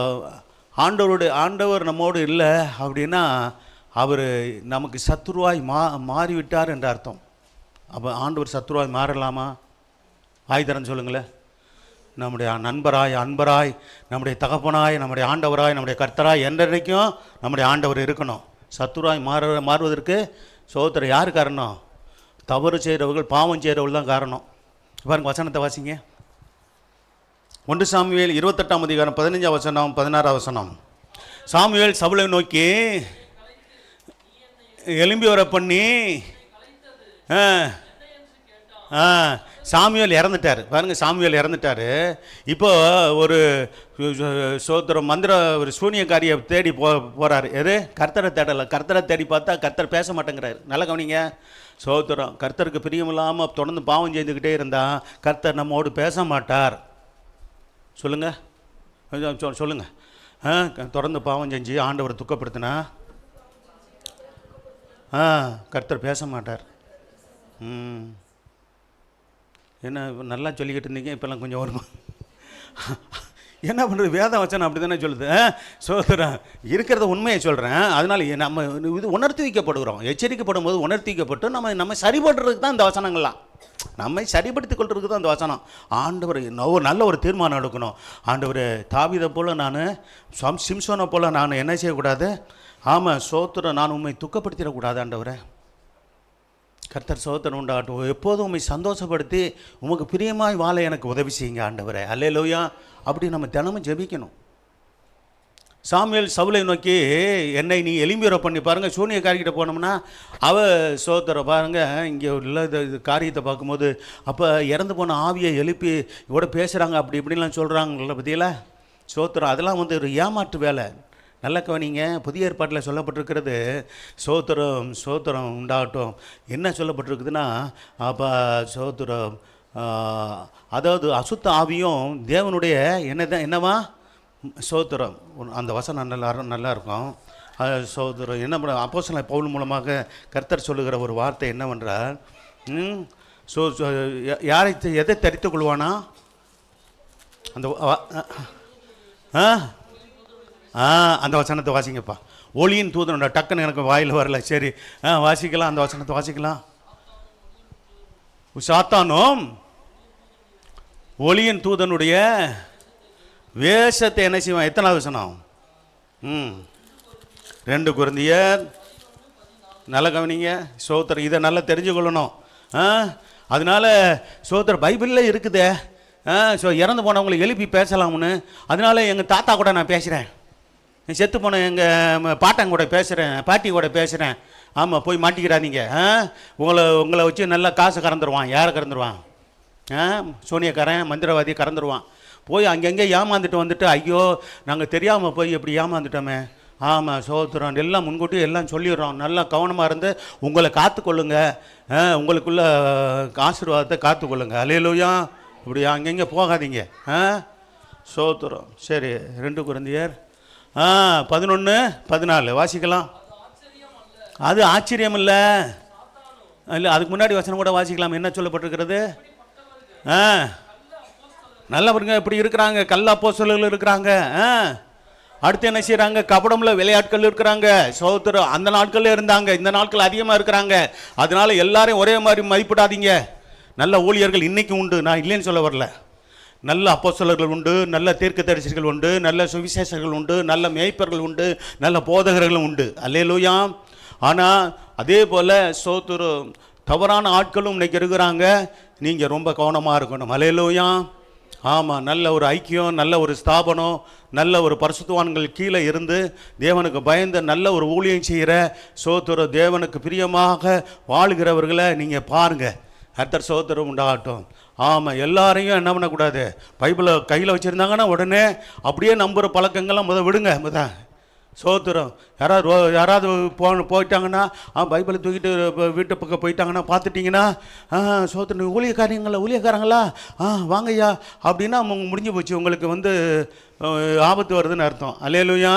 ஆண்டவர் நம்மோடு இல்லை அப்படின்னா அவர் நமக்கு சத்துருவாய் மாறிவிட்டார் என்ற அர்த்தம். அப்போ ஆண்டவர் சத்துருவாய் மாறலாமா? ஆய்தரன் சொல்லுங்களேன். நம்முடைய நண்பராய், அன்பராய், நம்முடைய தகப்பனாய், நம்முடைய ஆண்டவராய், நம்முடைய கர்த்தராய் என்றைக்கும் நம்முடைய ஆண்டவர் இருக்கணும். சத்துருவாய் மாறுவதற்கு சோதரர் யார் காரணம்? தவறு செய்கிறவர்கள், பாவம் செய்கிறவர்கள் தான் காரணம். பாருங்க, வசனத்தை வாசிங்க. 1 சாமுவேல் 28 15 16 சாமுவேல் சவுலை நோக்கி எலும்பி வர பண்ணி சாமுவேல் இறந்துட்டார். பாருங்கள், சாமுவேல் இறந்துட்டார். இப்போ ஒரு சோத்திரம் மந்திர ஒரு சூனியக்காரியை தேடி போகிறார். எது? கர்த்தரை தேடலை. கர்த்தரை தேடி பார்த்தா கர்த்தர் பேச மாட்டேங்கிறார். நல்லா கவனிங்க. சோத்திரம். கர்த்தருக்கு பிரியமில்லாமல் தொடர்ந்து பாவம் செய்துக்கிட்டே இருந்தால் கர்த்தர் நம்மோடு பேச மாட்டார். சொல்லுங்கள். தொடர்ந்து பாவம் செஞ்சு ஆண்டவரை துக்கப்படுத்தினா கர்த்தர் பேச மாட்டார். என்ன நல்லா சொல்லிக்கிட்டு இருந்தீங்க, இப்போல்லாம் கொஞ்சம் வருமா? என்ன பண்ணுறது? வேத வச்சனம் அப்படி தானே சொல்லுது. சோதரன் இருக்கிறத உண்மையை சொல்கிறேன். அதனால் நம்ம இது உணர்த்தி வைக்கப்படுகிறோம். எச்சரிக்கப்படும் போது உணர்த்தி வைக்கப்பட்டு நம்ம சரிபடுறதுக்கு தான் இந்த வசனங்கள்லாம். நம்மை சரிப்படுத்தி கொள்றதுக்கு தான் இந்த வசனம். ஆண்டவர் நல்ல ஒரு தீர்மானம் எடுக்கணும். ஆண்டவர் தாவீதை போல் நான், சிம்சோனை போல் நான் என்ன செய்யக்கூடாது? ஆமாம், சோத்திரம், நான் உண்மை துக்கப்படுத்திடக்கூடாது. ஆண்டவரை கர்த்தர் சோத்திரம் உண்டாகட்டும். எப்போதும் உண்மை சந்தோஷப்படுத்தி உமக்கு பிரியமாய் வாழ எனக்கு உதவி செய்யுங்க ஆண்டவரை. அல்லேலூயா. அப்படி நம்ம தினமும் ஜெபிக்கணும். சாமுவேல் சவுலை நோக்கி, என்னை நீ எலும்பிற பண்ணி பாருங்கள், சூனியக்காரிக்கிட்ட போனோம்னா சோத்திரம் பாருங்கள், இங்கே உள்ள இது காரியத்தை பார்க்கும்போது அப்போ இறந்து போன ஆவியை எழுப்பி இவோட பேசுகிறாங்க, அப்படி இப்படிலாம் சொல்கிறாங்கள பற்றியில சோத்திரம். அதெல்லாம் வந்து ஒரு ஏமாற்று வேலை. நல்ல கவனிங்க, புதிய ஏற்பாட்டில் சொல்லப்பட்டிருக்கிறது சோத்திரம் உண்டாகட்டும். என்ன சொல்லப்பட்டிருக்குதுன்னா, அப்போ சோத்திரம் அதாவது அசுத்த ஆவியும் தேவனுடைய என்னவா சோத்திரம். அந்த வசனம் நல்லா இருக்கும். சோத்திரம் என்ன பண்ண அப்போஸ்தலன் பவுல் மூலமாக கர்த்தர் சொல்லுகிற ஒரு வார்த்தை என்னவென்றால், யாரை எதை தரித்து கொள்வானா அந்த அந்த வசனத்தை வாசிங்கப்பா. ஒளியின் தூதனோட டக்குன்னு எனக்கு வாயில் வரல. சரி, வாசிக்கலாம், அந்த வசனத்தை வாசிக்கலாம். சாத்தானும் ஒளியின் தூதனுடைய வேஷத்தை என்ன செய்வான்? எத்தனாவது வசனம்? 2 கொரிந்தியர். நல்ல கவனிங்க சோத்திரம், இதை நல்லா தெரிஞ்சுக்கொள்ளணும். அதனால சோத்திரம் பைபிளில் இருக்குதே, இறந்து போனவங்களை எழுப்பி பேசலாம்னு. அதனால எங்கள் தாத்தா கூட நான் பேசுகிறேன், செத்து போன எங்கள் பாட்டன் கூட பேசுகிறேன், பாட்டி கூட பேசுகிறேன். ஆமாம், போய் மாட்டிக்கிறாதீங்க. உங்களை வச்சு நல்லா காசு கறந்துருவான். யாரை கறந்துருவான்? சோனியக்காரன், மந்திரவாதி கறந்துருவான். போய் அங்கங்கே ஏமாந்துட்டு வந்துட்டு, ஐயோ நாங்கள் தெரியாமல் போய் எப்படி ஏமாந்துட்டோமே. ஆமாம் சோத்திரம், எல்லாம் முன்கூட்டி எல்லாம் சொல்லிடுறோம். நல்லா கவனமாக இருந்து உங்களை காத்துக்கொள்ளுங்க, உங்களுக்குள்ள ஆசீர்வாதத்தை காத்துக்கொள்ளுங்க. அல்லேலூயா. இப்படி அங்கங்கே போகாதீங்க. சோத்திரம். சரி, 2 கொரிந்தியர் 11:14 வாசிக்கலாம். அது ஆச்சரியம் இல்லை, அதுக்கு முன்னாடி வசனம் கூட வாசிக்கலாம். என்ன சொல்லப்பட்டிருக்கிறது? நல்லவருங்க இப்படி இருக்கிறாங்க, கள்ள அப்போஸ்தலர்கள் இருக்கிறாங்க. அடுத்து என்ன செய்கிறாங்க? கபடமுள்ள விளையாட்கள் இருக்கிறாங்க. சோத்திரம். அந்த நாட்களில் இருந்தாங்க, இந்த நாட்கள் அதிகமாக இருக்கிறாங்க. அதனால எல்லாரையும் ஒரே மாதிரி மதிப்பிடாதீங்க. நல்ல ஊழியர்கள் இன்றைக்கி உண்டு, நான் இல்லைன்னு சொல்ல வரல. நல்ல அப்போஸ்தலர்கள் உண்டு, நல்ல தீர்க்கதரிசிகள் உண்டு, நல்ல சுவிசேஷர்கள் உண்டு, நல்ல மேய்ப்பர்கள் உண்டு, நல்ல போதகர்களும் உண்டு. அல்லேலூயா. ஆனால் அதே போல் சோத்திரம் தவறான ஆட்களும் இன்றைக்கி இருக்கிறாங்க. நீங்கள் ரொம்ப கவனமாக இருக்கணும். அல்லேலூயா. ஆமாம், நல்ல ஒரு ஐக்கியம், நல்ல ஒரு ஸ்தாபனம், நல்ல ஒரு பரிசுத்தவான்கள் கீழே இருந்து தேவனுக்கு பயந்து நல்ல ஒரு ஊழியம் செய்கிற சோத்திரம் தேவனுக்கு பிரியமாக வாழ்கிறவர்களை நீங்கள் பாருங்கள். கர்த்தர் சோத்திரம் உண்டாகட்டும். ஆமாம், எல்லாரையும் என்ன பண்ணக்கூடாது, பைபிளை கையில் வச்சுருந்தாங்கன்னா உடனே அப்படியே நம்புகிற பழக்கங்கள்லாம் விடுங்க. சோத்திரம். யாராவது போயிட்டாங்கன்னா, பைபிளை தூக்கிட்டு வீட்டு பக்கம் போயிட்டாங்கன்னா பார்த்துட்டிங்கன்னா, சோத்திரம் ஊழியக்காரங்களா வாங்கய்யா அப்படின்னா முடிஞ்சு போச்சு. உங்களுக்கு வந்து ஆபத்து வருதுன்னு அர்த்தம். அல்லேலூயா.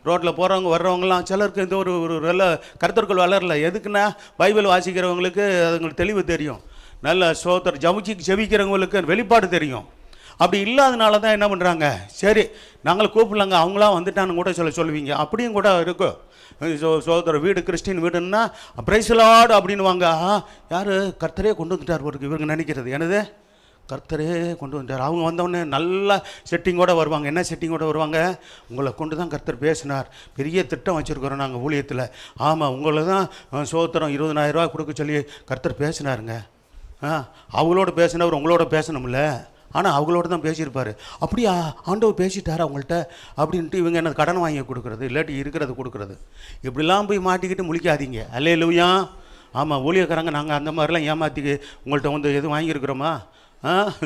ரோட்டில் போகிறவங்க வர்றவங்களாம் சிலருக்கு இந்த ஒரு நல்ல கருத்தர்கள் வளரல. எதுக்குன்னா பைபிள் வாசிக்கிறவங்களுக்கு அதுங்களுக்கு தெளிவு தெரியும். நல்ல சோத்திரம் ஜெபிக்கிறவங்களுக்கு வெளிப்பாடு தெரியும். அப்படி இல்லாதனால தான் என்ன பண்ணுறாங்க, சரி நாங்கள் கூப்பிடலாங்க, அவங்களாம் வந்துட்டான்னு கூட சொல்லுவீங்க. அப்படியும் கூட இருக்கும். சோதர வீடு கிறிஸ்டின் வீடுன்னா பிரைஸ்லாடு அப்படின்னு வாங்க. யார்? கர்த்தரே கொண்டு வந்துட்டார் ஒரு இவங்க நினைக்கிறது. எனது கர்த்தரே கொண்டு வந்துட்டார். அவங்க வந்தவொடனே நல்லா செட்டிங்கோடு வருவாங்க. என்ன செட்டிங்கோடு வருவாங்க? உங்களை கொண்டு தான் கர்த்தர் பேசினார், பெரிய திட்டம் வச்சுருக்கிறோம் நாங்கள் ஊழியத்தில். ஆமாம், உங்களை தான் சோத்திரம் 20,000 ரூபா கொடுக்க சொல்லி கர்த்தர் பேசினாருங்க. அவங்களோட பேசினவர் உங்களோட பேசணும்ல. ஆனால் அவங்களோட தான் பேசியிருப்பார். அப்படியா ஆண்டவர் பேசிட்டார் அவங்கள்ட்ட அப்படின்ட்டு இவங்க என்ன கடன் வாங்கி கொடுக்குறது, இல்லாட்டி இருக்கிறது கொடுக்குறது. இப்படிலாம் போய் மாட்டிக்கிட்டு முழிக்காதீங்க. அல்லேலூயா. ஆமாம், ஊழியக்காரங்க நாங்கள் அந்த மாதிரிலாம் ஏமாற்றிக்கு உங்கள்கிட்ட வந்து எதுவும் வாங்கியிருக்கிறோமா?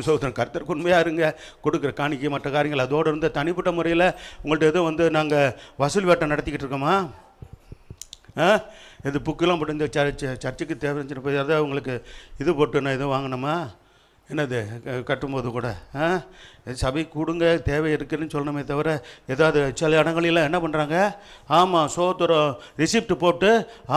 சோதரன் கர்த்தருக்கு உண்மையாக இருங்க. கொடுக்குற காணிக்கை மற்ற காரியங்கள் அதோடு இருந்த தனிப்பட்ட முறையில் உங்கள்கிட்ட எதுவும் வந்து நாங்கள் வசூல் வேட்டை நடத்திக்கிட்டு இருக்கோமா? இது புக்கெல்லாம் போட்டு இந்த சர்ச்சுக்கு தேவைன்னு போய் அதாவது உங்களுக்கு இது போட்டு நான் எதுவும் வாங்கினோமா? என்னது கட்டும்போது கூட சபை கொடுங்க தேவை இருக்குதுன்னு சொல்லணுமே தவிர, ஏதாவது சில இடங்களில் என்ன பண்ணுறாங்க, ஆமாம் சோத்திரம் ரிசிப்ட் போட்டு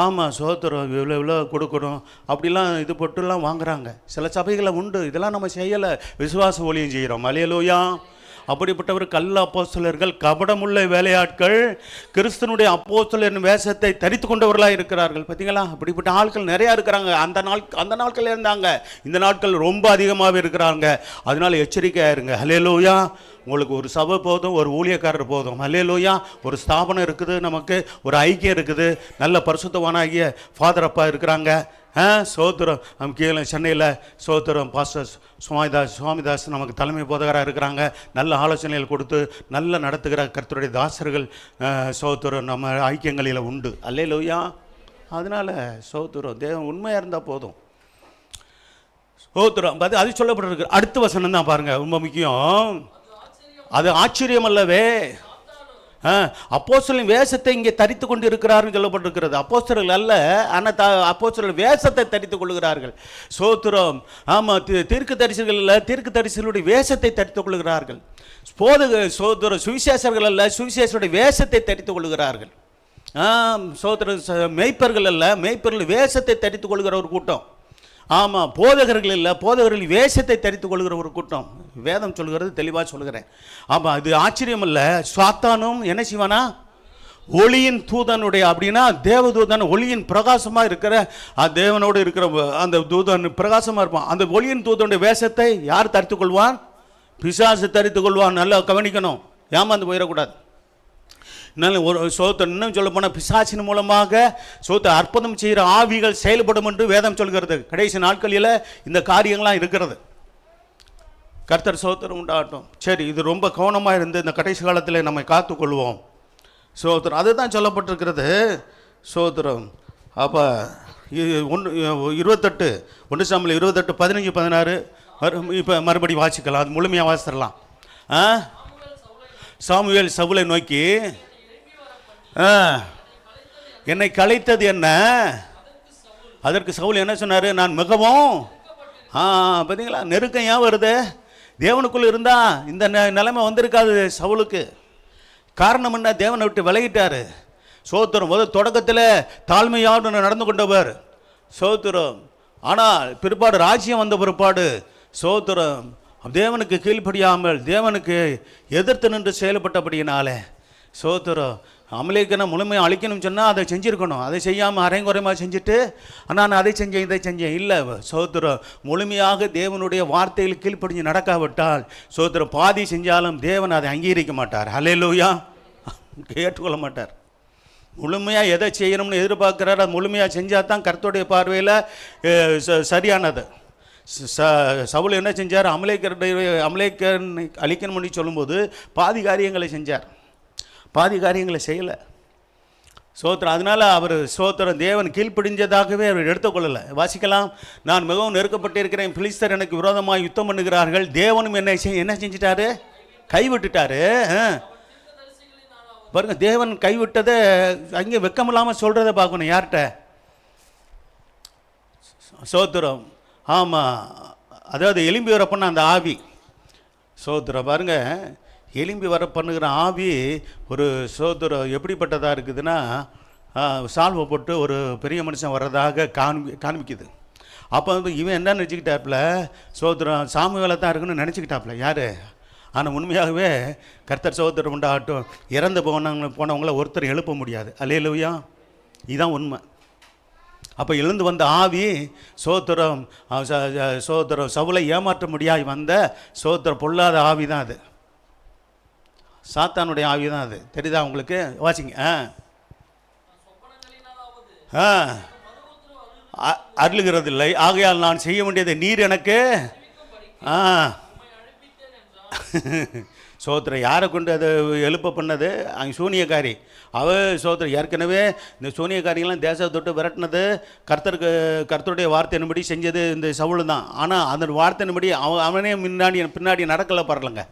ஆமாம் சோத்திரம் இவ்வளோ கொடுக்கணும் அப்படிலாம் இது போட்டுலாம் வாங்குகிறாங்க. சில சபைகளை உண்டு. இதெல்லாம் நம்ம செய்யலை, விசுவாச ஊழியம் செய்கிறோம். அல்லேலூயா. அப்படிப்பட்டவர் கள்ள அப்போஸ்தலர்கள், கபடமுள்ள வேலையாட்கள், கிறிஸ்தனுடைய அப்போஸ்தலரின் வேஷத்தை தரித்து கொண்டவர்களாக இருக்கிறார்கள். பார்த்தீங்களா? அப்படிப்பட்ட ஆட்கள் நிறையா இருக்கிறாங்க. அந்த நாட்கள் இருந்தாங்க. இந்த நாட்கள் ரொம்ப அதிகமாகவே இருக்கிறாங்க. அதனால எச்சரிக்கையாக இருங்க. அல்லேலூயா. உங்களுக்கு ஒரு சபை போதும், ஒரு ஊழியக்காரர் போதும். அல்லேலூயா. ஒரு ஸ்தாபனம் இருக்குது, நமக்கு ஒரு ஐக்கியம் இருக்குது, நல்ல பரிசுத்தவானாகிய ஃபாதர் அப்பா இருக்கிறாங்க. சோத்திரம். நம்ம கீழே சென்னையில் சோத்திரம் பாஸ்டர் சுவாமிதாஸ் நமக்கு தலைமை போதகராக இருக்கிறாங்க. நல்ல ஆலோசனைகள் கொடுத்து நல்ல நடத்துகிற கர்த்தருடைய தாசர்கள் சோத்திரம் நம்ம ஐக்கியங்களில் உண்டு. அல்லேலூயா. அதனால் சோத்திரம் தேவன் உண்மையாக இருந்தால் போதும். சோத்திரம் அது சொல்லப்பட்டிருக்கு. அடுத்த வசனம் தான் பாருங்கள், ரொம்ப முக்கியம். அது ஆச்சரியம் அல்லவே, அப்போஸ்தலரின் வேஷத்தை இங்கே தரித்து கொண்டு இருக்கிறார்கள் சொல்லப்பட்டிருக்கிறது. அப்போஸ்தலர்கள் அல்ல, ஆனால் அப்போஸ்தலர்கள் வேஷத்தை தரித்து கொள்கிறார்கள். சோத்திரம். ஆமாம், தீர்க்க தரிசிகள் அல்ல, தீர்க்க தரிசிகளுடைய வேஷத்தை தரித்து கொள்கிறார்கள். சோத்திரம். சுவிசேஷர்கள் அல்ல, சுவிசேஷருடைய வேஷத்தை தரித்து கொள்கிறார்கள். சோத்திரம். மேய்ப்பர்கள் அல்ல, மேய்ப்பர்கள் வேஷத்தை தரித்து கொள்கிற ஒரு கூட்டம். ஆமாம், போதகர்கள் இல்லை, போதகர்கள் வேஷத்தை தரித்து கொள்கிற ஒரு கூட்டம். வேதம் சொல்கிறது, தெளிவாக சொல்கிறேன். ஆமாம், இது ஆச்சரியம் இல்லை. சாத்தானும் என்ன செய்வானா, ஒளியின் தூதனுடைய, அப்படின்னா தேவதூதன் ஒளியின் பிரகாசமாக இருக்கிற தேவனோடு இருக்கிற அந்த தூதன் பிரகாசமாக இருப்பான். அந்த ஒளியின் தூதனுடைய வேஷத்தை யார் தரித்து கொள்வான்? பிசாசு தரித்து கொள்வான். நல்லா கவனிக்கணும், ஏமாந்து போயிடக்கூடாது. ஒரு சோத்திரம். இன்னும் சொல்ல போனால் பிசாசின் மூலமாக அற்புதம் செய்கிற ஆவிகள் செயல்படும் என்று வேதம் சொல்கிறது. கடைசி நாட்களில் இந்த காரியங்கள்லாம் இருக்கிறது. கர்த்தர் சோத்திரம் உண்டாகட்டும். சரி, இது ரொம்ப கவனமாக இருந்து இந்த கடைசி காலத்தில் நம்ம காத்துக்கொள்வோம். சோத்திரம். அதுதான் சொல்லப்பட்டிருக்கிறது. சோத்திரம். அப்போ 1 சாமுவேல் 28 15 16 இப்போ மறுபடி வாசிக்கலாம். அது முழுமையாக வாசிச்சிடலாம். சாமுவேல் சவுலை நோக்கி, என்னை கலைத்தது என்ன? அதற்கு சவுல் என்ன சொன்னார்? நான் மிகவும் பார்த்தீங்களா, நெருக்கம் ஏன் வருது? தேவனுக்குள்ளே இருந்தால் இந்த நிலைமை வந்திருக்காது சவுலுக்கு. காரணம் என்ன? தேவனை விட்டு விலகிட்டார். சோத்திரம். தொடக்கத்தில் தாழ்மையோடு நடந்து கொண்டவர். சோத்திரம். ஆனால் பிற்பாடு ராஜ்யம் வந்த பிற்பாடு சோத்திரம் தேவனுக்கு கீழ்ப்படியாமல் தேவனுக்கு எதிர்த்து நின்று செயல்பட்டபடியினாலே சோத்திரம் அமலேக்கனை முழுமையாக அழிக்கணும்னு சொன்னால் அதை செஞ்சுருக்கணும். அதை செய்யாமல் அரைங்குறைமாக செஞ்சுட்டு நான் அதை செஞ்சேன் இதை செஞ்சேன் இல்லை. சோத்திரம். முழுமையாக தேவனுடைய வார்த்தையில் கீழ்ப்படிஞ்சு நடக்காவிட்டால் சோத்திரம் பாதி செஞ்சாலும் தேவன் அதை அங்கீகரிக்க மாட்டார். அல்லேலூயா. ஏற்றுக்கொள்ள மாட்டார். முழுமையாக எதை செய்யணும்னு எதிர்பார்க்குறாரு, அது முழுமையாக செஞ்சால் தான் கர்த்தருடைய பார்வையில் சரியானது. சவுல் என்ன செஞ்சார்? அமலேக்கன் அழிக்கணும்னு சொல்லும்போது பாதி காரியங்களை செஞ்சார், பாதி காரியங்களை செய்யலை. சோத்திரம். அதனால் அவர் சோத்திரம் தேவன் கீழ்ப்பிடிஞ்சதாகவே அவர் எடுத்துக்கொள்ளலை. வாசிக்கலாம். நான் மிகவும் நெருக்கப்பட்டிருக்கிறேன், பிலிஸ்தர் எனக்கு விரோதமாக யுத்தம் பண்ணுகிறார்கள். தேவனும் என்ன செஞ்சிட்டாரு? கைவிட்டுட்டாரு. பாருங்க, தேவன் கைவிட்டதை அங்கே வெக்கமில்லாமல் சொல்கிறத பார்க்கணும். யார்கிட்ட? சோத்திரம். ஆமாம், அதாவது எலும்பி வர பண்ண அந்த ஆவி. சோத்திரம். பாருங்க, எலும்பி வர பண்ணுகிற ஆவி ஒரு சோத்திரம் எப்படிப்பட்டதாக இருக்குதுன்னா, சால்வை போட்டு ஒரு பெரிய மனுஷன் வர்றதாக காண்பிக்குது. அப்போ இவன் என்ன நினச்சிக்கிட்டாப்புல? சோத்திரம் சாமுவேலை தான் இருக்குன்னு நினச்சிக்கிட்டாப்புல. யார்? ஆனால் உண்மையாகவே கர்த்தர் சோத்திரம் உண்டாகட்டும், இறந்து போனவங்கள ஒருத்தர் எழுப்ப முடியாது. அல்லேலூயா. இதுதான் உண்மை. அப்போ எழுந்து வந்த ஆவி சோத்திரம் சவுலை ஏமாற்ற முடியாது வந்த சோத்திரம் பொல்லாத ஆவி தான் அது. சாத்தானுடைய ஆவி தான் அது. தெரியுதா உங்களுக்கு? வாசிங்க. அருளுகிறதில்லை, ஆகையால் நான் செய்ய வேண்டியதை நீர் எனக்கு சோத்திரம். யாரை கொண்டு அதை எழுப்ப பண்ணது? அங்கே சூனியக்காரி. சோத்திரம் ஏற்கனவே இந்த சூனியக்காரிகள்லாம் தேசத்தை தொட்டு விரட்டினது கர்த்தருடைய வார்த்தையின்படி செஞ்சது இந்த சவுல் தான். ஆனால் அந்த வார்த்தையின்படி அவனே பின்னாடி நடக்கலை. பரலங்க.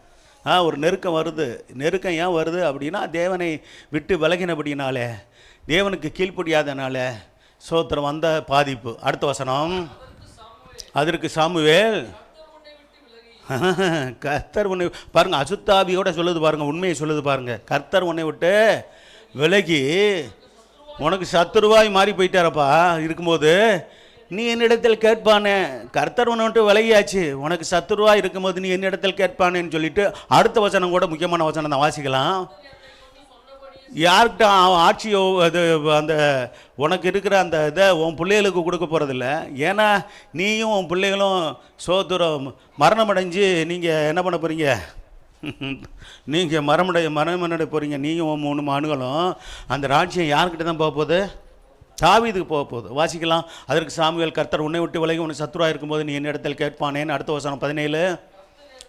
ஒரு நெருக்கம் வருது. நெருக்கம் ஏன் வருது அப்படின்னா, தேவனை விட்டு விலகினபடினாலே, தேவனுக்கு கீழ்ப்படியாதனால சோத்திரம் வந்த பாதிப்பு. அடுத்த வசனம். அதற்கு சாமுவேல், கர்த்தர் உன்னை பாருங்க, அசுத்தாவியோட சொல்லுது பாருங்க, உண்மையை சொல்லுது பாருங்க. கர்த்தர் உன்னை விட்டு விலகி உனக்கு சத்துருவாய் மாறி போயிட்டாரப்பா இருக்கும்போது நீ என்னிடத்தில் கேட்பானே. கர்த்தர் உன்னை விட்டு விலகியாச்சு, உனக்கு சத்துருவாய் இருக்கும்போது நீ என்னிடத்தில் கேட்பானேன்னு சொல்லிட்டு அடுத்த வசனம் கூட முக்கியமான வசனம் தான். வாசிக்கலாம். யார்கிட்ட ஆட்சியோ அது அந்த உனக்கு இருக்கிற அந்த இதை உன் பிள்ளைகளுக்கு கொடுக்க போகிறதில்ல. ஏன்னா நீயும் உன் பிள்ளைகளும் சோத்திரம் மரணமடைஞ்சு நீங்கள் என்ன பண்ண போகிறீங்க? நீங்கள் மரணமடைய போகிறீங்க. நீயும் உன் 3 மகன்களும். அந்த ராஜ்யம் யார்கிட்ட தான் போக போகுது? தாவீதுக்கு போக போகுது. வாசிக்கலாம். அதற்கு சாமுவேல், கர்த்தர் உன்னை விட்டு விலகி உன்னை சத்துருவாக இருக்கும்போது நீ என்னிடத்தில் கேட்பானேன்னு. அடுத்த வசனம் 17,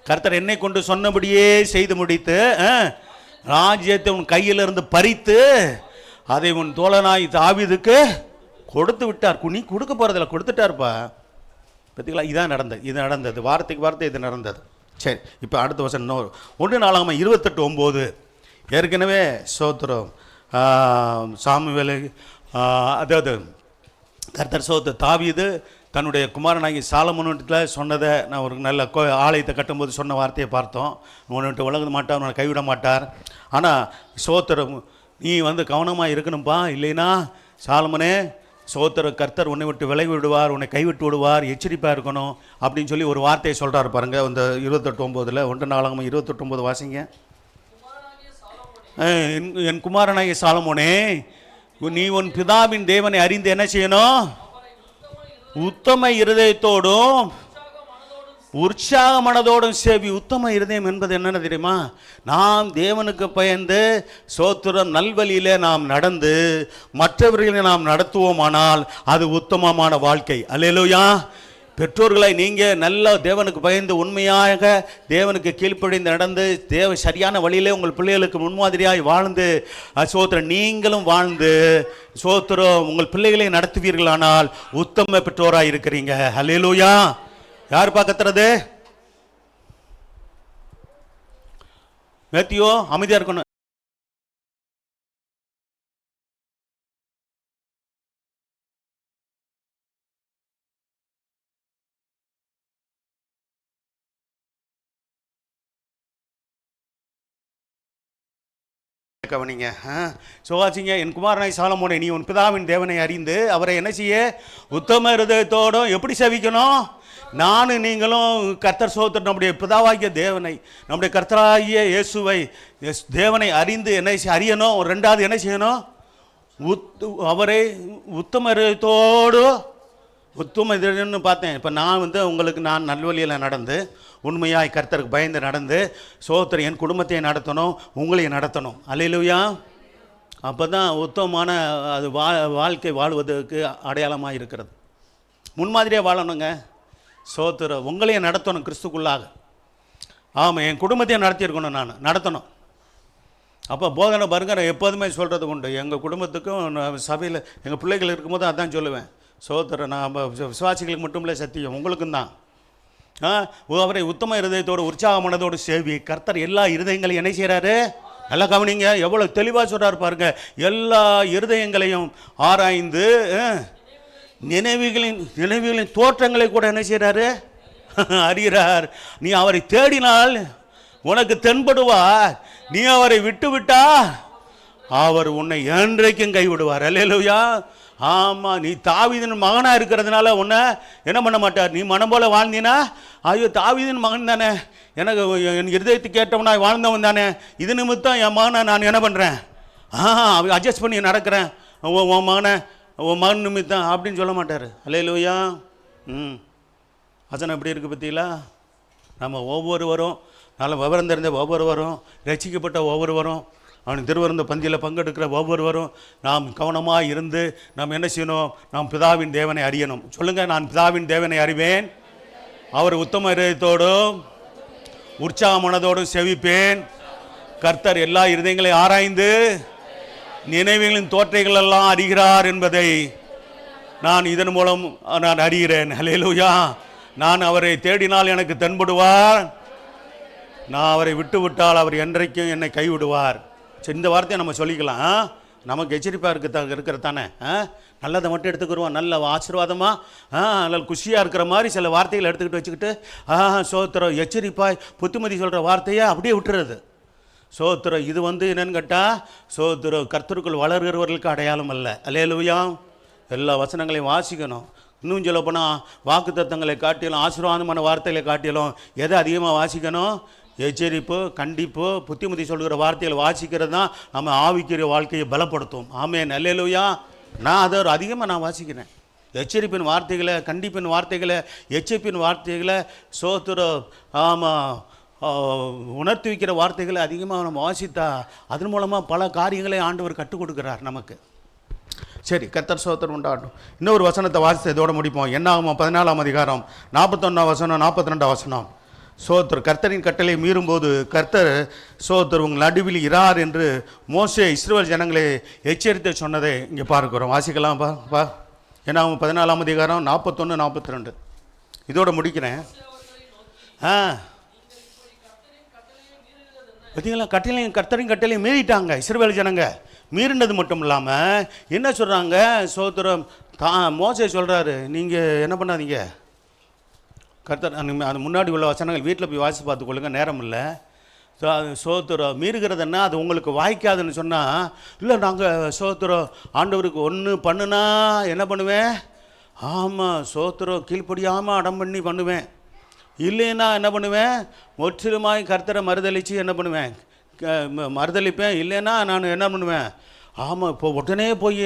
கர்த்தர் என்னை கொண்டு சொன்னபடியே செய்து முடித்து ராஜ்யத்தை உன் கையிலிருந்து பறித்து அதை உன் தோழனாய் தாவீதுக்கு கொடுத்து விட்டார். நீ கொடுக்க போகிறதில்ல, கொடுத்துட்டார்ப்பா. பார்த்தீங்களா? இதான் நடந்தது. இது நடந்தது, வார்த்தைக்கு வார்த்தை இது நடந்தது. சரி, இப்போ அடுத்த வசனம் இன்னொரு 1 நாளாகமம் 28:9. ஏற்கனவே சோத்திரம் சாமுவேல், அதாவது கர்த்தர் சோத்து தாவீது தன்னுடைய குமாரனாகி சாலமோனிடத்தில் சொன்னதை நான் ஒரு நல்ல ஆலயத்தை கட்டும்போது சொன்ன வார்த்தையை பார்த்தோம். உன்னிட்டு விலக மாட்டார், உன்னை கைவிட மாட்டார். ஆனால் சோத்திரம் நீ கவனமாக இருக்கணும்ப்பா, இல்லைன்னா சாலமோனே சோத்திர கர்த்தர் உன்னை விட்டு விலகி விடுவார், உன்னை கைவிட்டு விடுவார், எச்சரிப்பாக இருக்கணும் அப்படின்னு சொல்லி ஒரு வார்த்தையை சொல்கிறார் பாருங்கள். இந்த 28:9 1 நாளாகமம் 28:9 வாசிங்க. என் குமாரனாகிய சாலமோனே, நீ உன் பிதாவின் தேவனை அறிந்து என்ன செய்யணும்? உத்தம இருதயத்தோடும் உற்சாக மனதோடும் சேவி. உத்தம இருதயம் என்பது என்னென்ன தெரியுமா? நாம் தேவனுக்கு பயந்து சோத்திரம் நல்வழியிலே நாம் நடந்து மற்றவர்களை நாம் நடத்துவோமானால் அது உத்தமமான வாழ்க்கை. அல்லேலூயா. பெற்றோர்களை நீங்கள் நல்ல தேவனுக்கு பயந்து உண்மையாக தேவனுக்கு கீழ்ப்படிந்து நடந்து சரியான வழியிலே உங்கள் பிள்ளைகளுக்கு முன்மாதிரியாய் வாழ்ந்து சோத்திரம் நீங்களும் வாழ்ந்து சோத்திரம் உங்கள் பிள்ளைகளை நடத்துவீர்களானால் உத்தம பெற்றோராக இருக்கிறீங்க. அல்லேலூயா. யார் பார்க்கறது? மேத்தியோ அமைதியா இருக்கணும். கவனிங்க. சோவாச்சிங்க. என் குமாரனாய் சாலமோனே, நீ உன் பிதாவின் தேவனை அறிந்து அவரை என்ன செய்ய? உத்தம இருதயத்தோடும் எப்படி சேவிக்கணும்? நானும் நீங்களும் கர்த்தர் சோத்திரம் நம்முடைய பிதாவாகிய தேவனை, நம்முடைய கர்த்தராகிய இயேசுவை தேவனை அறிந்து என்ன அறியணும்? ரெண்டாவது என்ன செய்யணும்? அவரை உத்தம இருதயத்தோடு உத்தம இதுன்னு பார்த்தேன். இப்போ நான் உங்களுக்கு நான் நல்வழியில் நடந்து உண்மையாய் கர்த்தருக்கு பயந்து நடந்து சோத்திரம் என் குடும்பத்தை நடத்தணும், உங்களையும் நடத்தணும். அல்லேலூயா. அப்போ தான் உத்தமமான அது வாழ்க்கை வாழ்வதற்கு அடையாளமாக இருக்கிறது. முன்மாதிரியாக வாழணுங்க. சோத்திரம் உங்களையும் நடத்தணும் கிறிஸ்துக்குள்ளாக. ஆமாம், என் குடும்பத்தையும் நடத்தியிருக்கணும், நான் நடத்தணும். அப்போ போதனை பாருங்க, நான் எப்போதுமே சொல்கிறது உண்டு. எங்கள் குடும்பத்துக்கும் சபையில் எங்கள் பிள்ளைகள் இருக்கும்போது அதான் சொல்லுவேன். சோத்திரம் நான் விசுவாசிகளுக்கு மட்டும் இல்லை, சத்தியம் உங்களுக்கும் தான். அவரை உத்தம இருதயத்தோடு உற்சாக மனதோடு சேவி. கர்த்தர் எல்லா இருதயங்களையும் என்ன செய்கிறாரு? நல்லா கவனிங்க, எவ்வளோ தெளிவாக சொல்கிறார் பாருங்க. எல்லா இருதயங்களையும் ஆராய்ந்து நினைவுகளின் தோற்றங்களை கூட என்ன செய்கிறாரு? அறிகிறார். நீ அவரை தேடினால் உனக்கு தென்படுவார். நீ அவரை விட்டு விட்டா அவர் உன்னை என்றைக்கும் கைவிடுவார். அல்லேலூயா. ஆமாம், நீ தாவீதின் மகனாக இருக்கிறதுனால உன்னை என்ன பண்ண மாட்டார். நீ மனம் போல வாழ்ந்தீனா, ஐயோ தாவீதின் மகன் தானே, எனக்கு என் இருதயத்துக்கு கேட்டவனா வாழ்ந்தவன் தானே, இது நிமித்தம் என் மகனை நான் என்ன பண்ணுறேன், அட்ஜஸ்ட் பண்ணி நடக்கிறேன், உன் மகனை உன் மகன் நிமித்தம் அப்படின்னு சொல்ல மாட்டார். அல்லேலூயா. வசனம் எப்படி இருக்குது பார்த்தீங்களா? நம்ம ஒவ்வொருவரும் நல்ல விவரம் தெரிந்த ஒவ்வொருவரும் ரட்சிக்கப்பட்ட ஒவ்வொருவரும் அவனுக்கு திருவிருந்த பந்தியில் பங்கெடுக்கிற ஒவ்வொருவரும் நாம் கவனமாக இருந்து நாம் என்ன செய்யணும்? நாம் பிதாவின் தேவனை அறியணும். சொல்லுங்கள், நான் பிதாவின் தேவனை அறிவேன், அவர் உத்தம இருதயத்தோடும் உற்சாக மனதோடும் செவிப்பேன். கர்த்தர் எல்லா இருதயங்களையும் ஆராய்ந்து நினைவுகளின் தோற்றைகள் எல்லாம் அறிகிறார் என்பதை நான் இதன் மூலம் நான் அறிகிறேன். அல்லேலூயா. நான் அவரை தேடினால் எனக்கு தென்படுவார், நான் அவரை விட்டு விட்டால் அவர் என்றைக்கும் என்னை கைவிடுவார். இந்த வார்த்தையை நம்ம சொல்லிக்கலாம். நமக்கு எச்சரிப்பாக இருக்கிறதானே, நல்லதை மட்டும் எடுத்துக்கிறோம். நல்ல ஆசீர்வாதமாக நல்ல குஷியாக இருக்கிற மாதிரி சில வார்த்தைகளை எடுத்துக்கிட்டு வச்சுக்கிட்டு சோத்திரம் எச்சரிப்பாய் புத்திமதி சொல்கிற வார்த்தையை அப்படியே விட்டுறது. சோத்திரம் இது என்னன்னு கேட்டால் சோத்திரம் கர்த்தருக்குள் வளர்கிறவர்களுக்கு அடையாளம் அல்ல. அல்லேலூயா. எல்லா வசனங்களையும் வாசிக்கணும். இன்னும் சொல்ல போனால் வாக்கு தத்தங்களை காட்டிலும் ஆசீர்வாதமான வார்த்தைகளை காட்டிலும் எதை அதிகமாக வாசிக்கணும்? எச்சரிப்பு, கண்டிப்பு, புத்திமதி சொல்கிற வார்த்தைகளை வாசிக்கிறது தான் நம்ம ஆவிக்குரிய வாழ்க்கையை பலப்படுத்தும். ஆமென். அல்லேலூயா. நான் அதை அதிகமாக நான் வாசிக்கிறேன். எச்சரிப்பின் வார்த்தைகளை, கண்டிப்பின் வார்த்தைகளை, எச்சரிப்பின் வார்த்தைகளை, சோத்திரம் உணர்த்தி வைக்கிற வார்த்தைகளை அதிகமாக நம்ம வாசித்தா அதன் மூலமாக பல காரியங்களை ஆண்டவர் கற்றுக் கொடுக்குறார் நமக்கு. சரி, கர்த்தர் ஸ்தோத்திரம் உண்டாகட்டும். இன்னொரு வசனத்தை வாசித்து இதோட முடிப்போம். என்னாகும் 14ஆம் அதிகாரம் 41 வசனம் 42 வசனம். சோத்தர் கர்த்தரின் கட்டளை மீறும்போது கர்த்தர் சோத்தர் உங்கள் நடுவில் இரார் என்று மோசே இஸ்ரவேல் ஜனங்களை எச்சரித்து சொன்னதை இங்கே பார்க்கிறோம். வாசிக்கலாம் பா. என்னாகும் 14ஆம் அதிகாரம் 41 42. இதோட முடிக்கிறேன். பார்த்தீங்களா, கர்த்தரின் கட்டளையும் மீறிட்டாங்க இஸ்ரவேல் ஜனங்க. மீறினது மட்டும் இல்லாமல் என்ன சொல்கிறாங்க, சோத்திரம் மோசே சொல்கிறாரு, நீங்கள் என்ன பண்ணாதீங்க, கர்த்தர் அது முன்னாடி உள்ள வசனங்கள் வீட்டில் போய் வாசி பார்த்துக்கொள்ளுங்க, நேரம் இல்லை. சோத்திரம் மீறுகிறதுன்னா அது உங்களுக்கு வாய்க்காதுன்னு சொன்னால், இல்லை நாங்கள் சோத்திரம் ஆண்டவருக்கு ஒன்று பண்ணுனா என்ன பண்ணுவேன், ஆமாம் சோத்திரம் கீழ்ப்படியாமல் அடம் பண்ணி பண்ணுவேன், இல்லைன்னா என்ன பண்ணுவேன், முற்றிலுமாய் கர்த்தரை மறுதளித்து என்ன பண்ணுவேன், மறுதளிப்பேன், இல்லைன்னா நான் என்ன பண்ணுவேன், ஆமாம் இப்போ உடனே போய்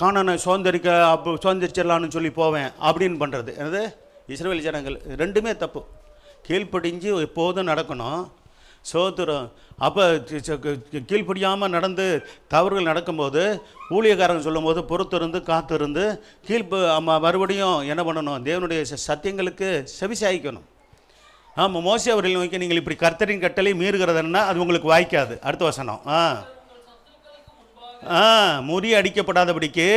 காணான சுதந்திரிச்சிடலான்னு சொல்லி போவேன் அப்படின்னு பண்ணுறது. என்னது இஸ்ரவேல் ஜனங்கள் ரெண்டுமே தப்பு. கீழ்ப்படிஞ்சு எப்போதும் நடக்கணும். சோத்திரம் அப்போ கீழ்ப்படியாமல் நடந்து தவறுகள் நடக்கும்போது ஊழியக்காரங்க சொல்லும்போது பொறுத்திருந்து காத்திருந்து மறுபடியும் என்ன பண்ணணும், தேவனுடைய சத்தியங்களுக்கு செவிசாய்க்கணும். ஆமாம், மோசே அவர்கள் நோக்கி நீங்கள் இப்படி கர்த்தரின் கட்டளை மீறுகிறதுன்னா அது உங்களுக்கு வாய்க்காது. அடுத்த வசனம், முறியடிக்கப்படாதபடிக்கு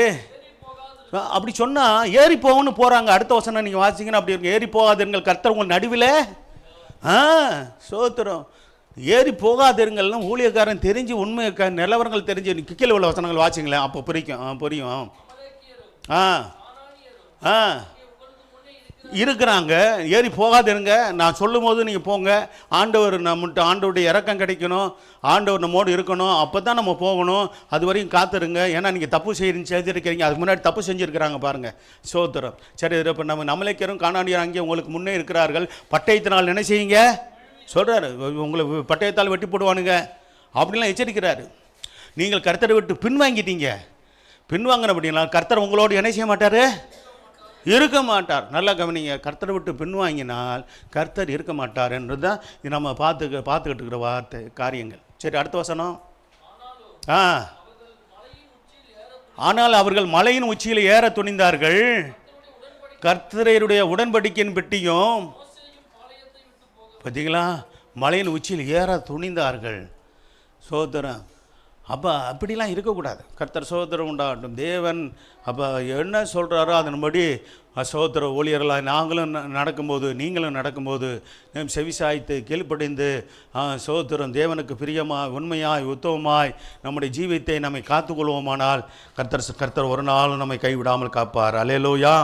அப்படி சொன்னால் ஏறி போகணும்னு போகிறாங்க. அடுத்த வசனம் நீங்கள் வாசிங்கன்னா அப்படி இருக்கு, ஏறி போகாதீர்கள் கர்த்தர் உங்கள் நடுவில். சோத்திரம் ஏறி போகாதீர்கள்னு ஊழியக்காரன் தெரிஞ்சு உண்மை நிலவரங்கள் தெரிஞ்சு கீழே உள்ள வசனங்கள் வாசிங்களேன், அப்போ புரியும். இருக்கிறாங்க, ஏறி போகாதிருங்க, நான் சொல்லும் போது நீங்கள் போங்க. ஆண்டவர் ஆண்டவருடைய இறக்கம் கிடைக்கணும், ஆண்டவர் நம்மோடு இருக்கணும், அப்போ தான் நம்ம போகணும். அது வரையும் காத்துருங்க. ஏன்னா நீங்கள் தப்பு செஞ்சுருக்கிறீங்க, அதுக்கு முன்னாடி தப்பு செஞ்சுருக்கிறாங்க பாருங்கள். சோத்திரம். சரி, இப்போ நம்மளைக்கரும் காணாண்டியர் அங்கே உங்களுக்கு முன்னே இருக்கிறார்கள், பட்டயத்தினால் என்ன செய்யுங்க சொல்கிறாரு, உங்களை பட்டயத்தால் வெட்டி போடுவானுங்க அப்படின்லாம் எச்சரிக்கிறாரு. நீங்கள் கர்த்தரை விட்டு பின்வாங்கிட்டீங்க, பின்வாங்கின அப்படின்னா கர்த்தர் உங்களோடு என்ன செய்ய மாட்டார், இருக்க மாட்டார். நல்லா கவனிங்க, கர்த்தரை விட்டு பின்வாங்கினால் கர்த்தர் இருக்க மாட்டார் என்று தான் நம்ம பார்த்துக்கிட்டு இருக்கிற வார்த்தை காரியங்கள். சரி, அடுத்த வசனம். ஆனால் அவர்கள் மலையின் உச்சியில் ஏற துணிந்தார்கள், கர்த்தருடைய உடன்படிக்கையின் பெட்டியும் பார்த்தீங்களா, மலையின் உச்சியில் ஏற துணிந்தார்கள். சோதரன் அப்போ அப்படிலாம் இருக்கக்கூடாது. கர்த்தர் சோதரம் உண்டாகட்டும். தேவன் அப்போ என்ன சொல்கிறாரோ அதன்படி சோதர ஊழியர்களாக நாங்களும் நடக்கும்போது நீங்களும் நடக்கும்போது செவிசாய்த்து கீழ்ப்படிந்து சோதரம் தேவனுக்கு பிரியமாய் உண்மையாய் உத்தமமாய் நம்முடைய ஜீவித்தை நம்மை காத்துக்கொள்வோமானால் கர்த்தர் ஒரு நாளும் நம்மை கைவிடாமல் காப்பார். அல்லேலூயா.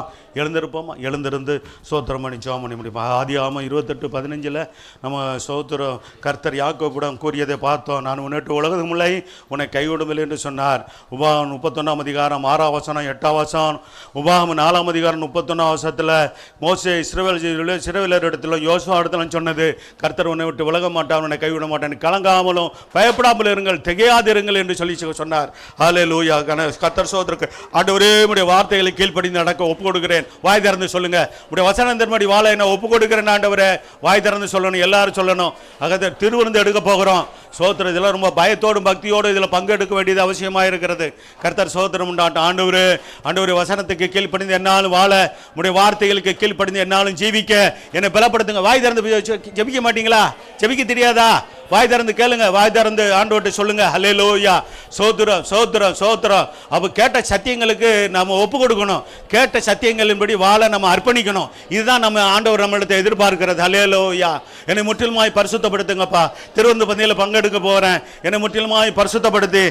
எழுந்திருப்போமா? எழுந்திருந்து சோத்திரம் பண்ணி ஜெபம் பண்ணி முடிப்போம். ஆதியாகமம் 28:15 நம்ம சோத்திரம் கர்த்தர் யாக்கோபிடம் கூறியதை பார்த்தோம். நான் உன்னிட்டு உலகத்துக்கு முல்லை உன்னை கைவிடுமில்லை என்று சொன்னார். உபாகமம் 31ஆம் அதிகாரம் 6ஆம் வசனம் 8ஆம் வசனம். உபாகமம் 4ஆம் அதிகாரம் 31ஆம் வசனத்தில் மோசே இஸ்ரவேலர் இடத்துல யோசுவா இடத்துல சொன்னது, கர்த்தர் உன்னை விட்டு விலக மாட்டான், உன்னை கைவிட மாட்டான், கலங்காமலும் பயப்படாமல் இருங்கள், திகையாதிருங்கள் என்று சொல்லி சொன்னார். ஹல்லேலூயா. கர்த்தர் சோதருக்கு ஆண்டவரே உம்முடைய வார்த்தைகளை கீழ்ப்படிந்து நடக்க ஒப்பு கொடுக்கிறேன். வாய் திறந்து சொல்லுங்க, உடைய வசனம் தரும்படி வாழ என்ன ஒப்பு கொடுக்கிறேன் ஆண்டவரே. வாய் திறந்து சொல்லணும், எல்லாரும் சொல்லணும். ஆக திருவிருந்து எடுக்க போகிறோம். சோத்திரம் இதெல்லாம் ரொம்ப பயத்தோடும் பக்தியோடு இதில் பங்கெடுக்க வேண்டியது அவசியமாக இருக்கிறது. கர்த்தர் சோத்திரம் உண்டாட்டும். ஆண்டவரே வசனத்துக்கு கீழ்ப்படிந்து என்னாலும் வாழ, உடைய வார்த்தைகளுக்கு கீழ்ப்படிந்து என்னாலும் ஜீவிக்க என்னை பலப்படுத்துங்க. வாய் திறந்து ஜெபிக்க மாட்டீங்களா? ஜெபிக்க தெரியாதா? வாய் திறந்து கேளுங்க, வாய் திறந்து ஆண்டவர்கிட்ட சொல்லுங்க. ஹல்லேலூயா. சோத்திரம் சோத்திரம் சோத்திரம். அப்போ கேட்ட சத்தியங்களுக்கு நம்ம ஒப்பு கொடுக்கணும். கேட்ட சத்தியங்களின்படி வாழ நம்ம அர்ப்பணிக்கணும். இதுதான் நம்ம ஆண்டவர் நம்மளிடத்தை எதிர்பார்க்கிறது. ஹல்லேலூயா. என்னை முற்றிலுமாய் பரிசுத்தப்படுத்துங்கப்பா. திருவந்து பந்தியில் பங்கெடுக்க போகிறேன். என்னை முற்றிலுமாய் பரிசுத்தப்படுத்தி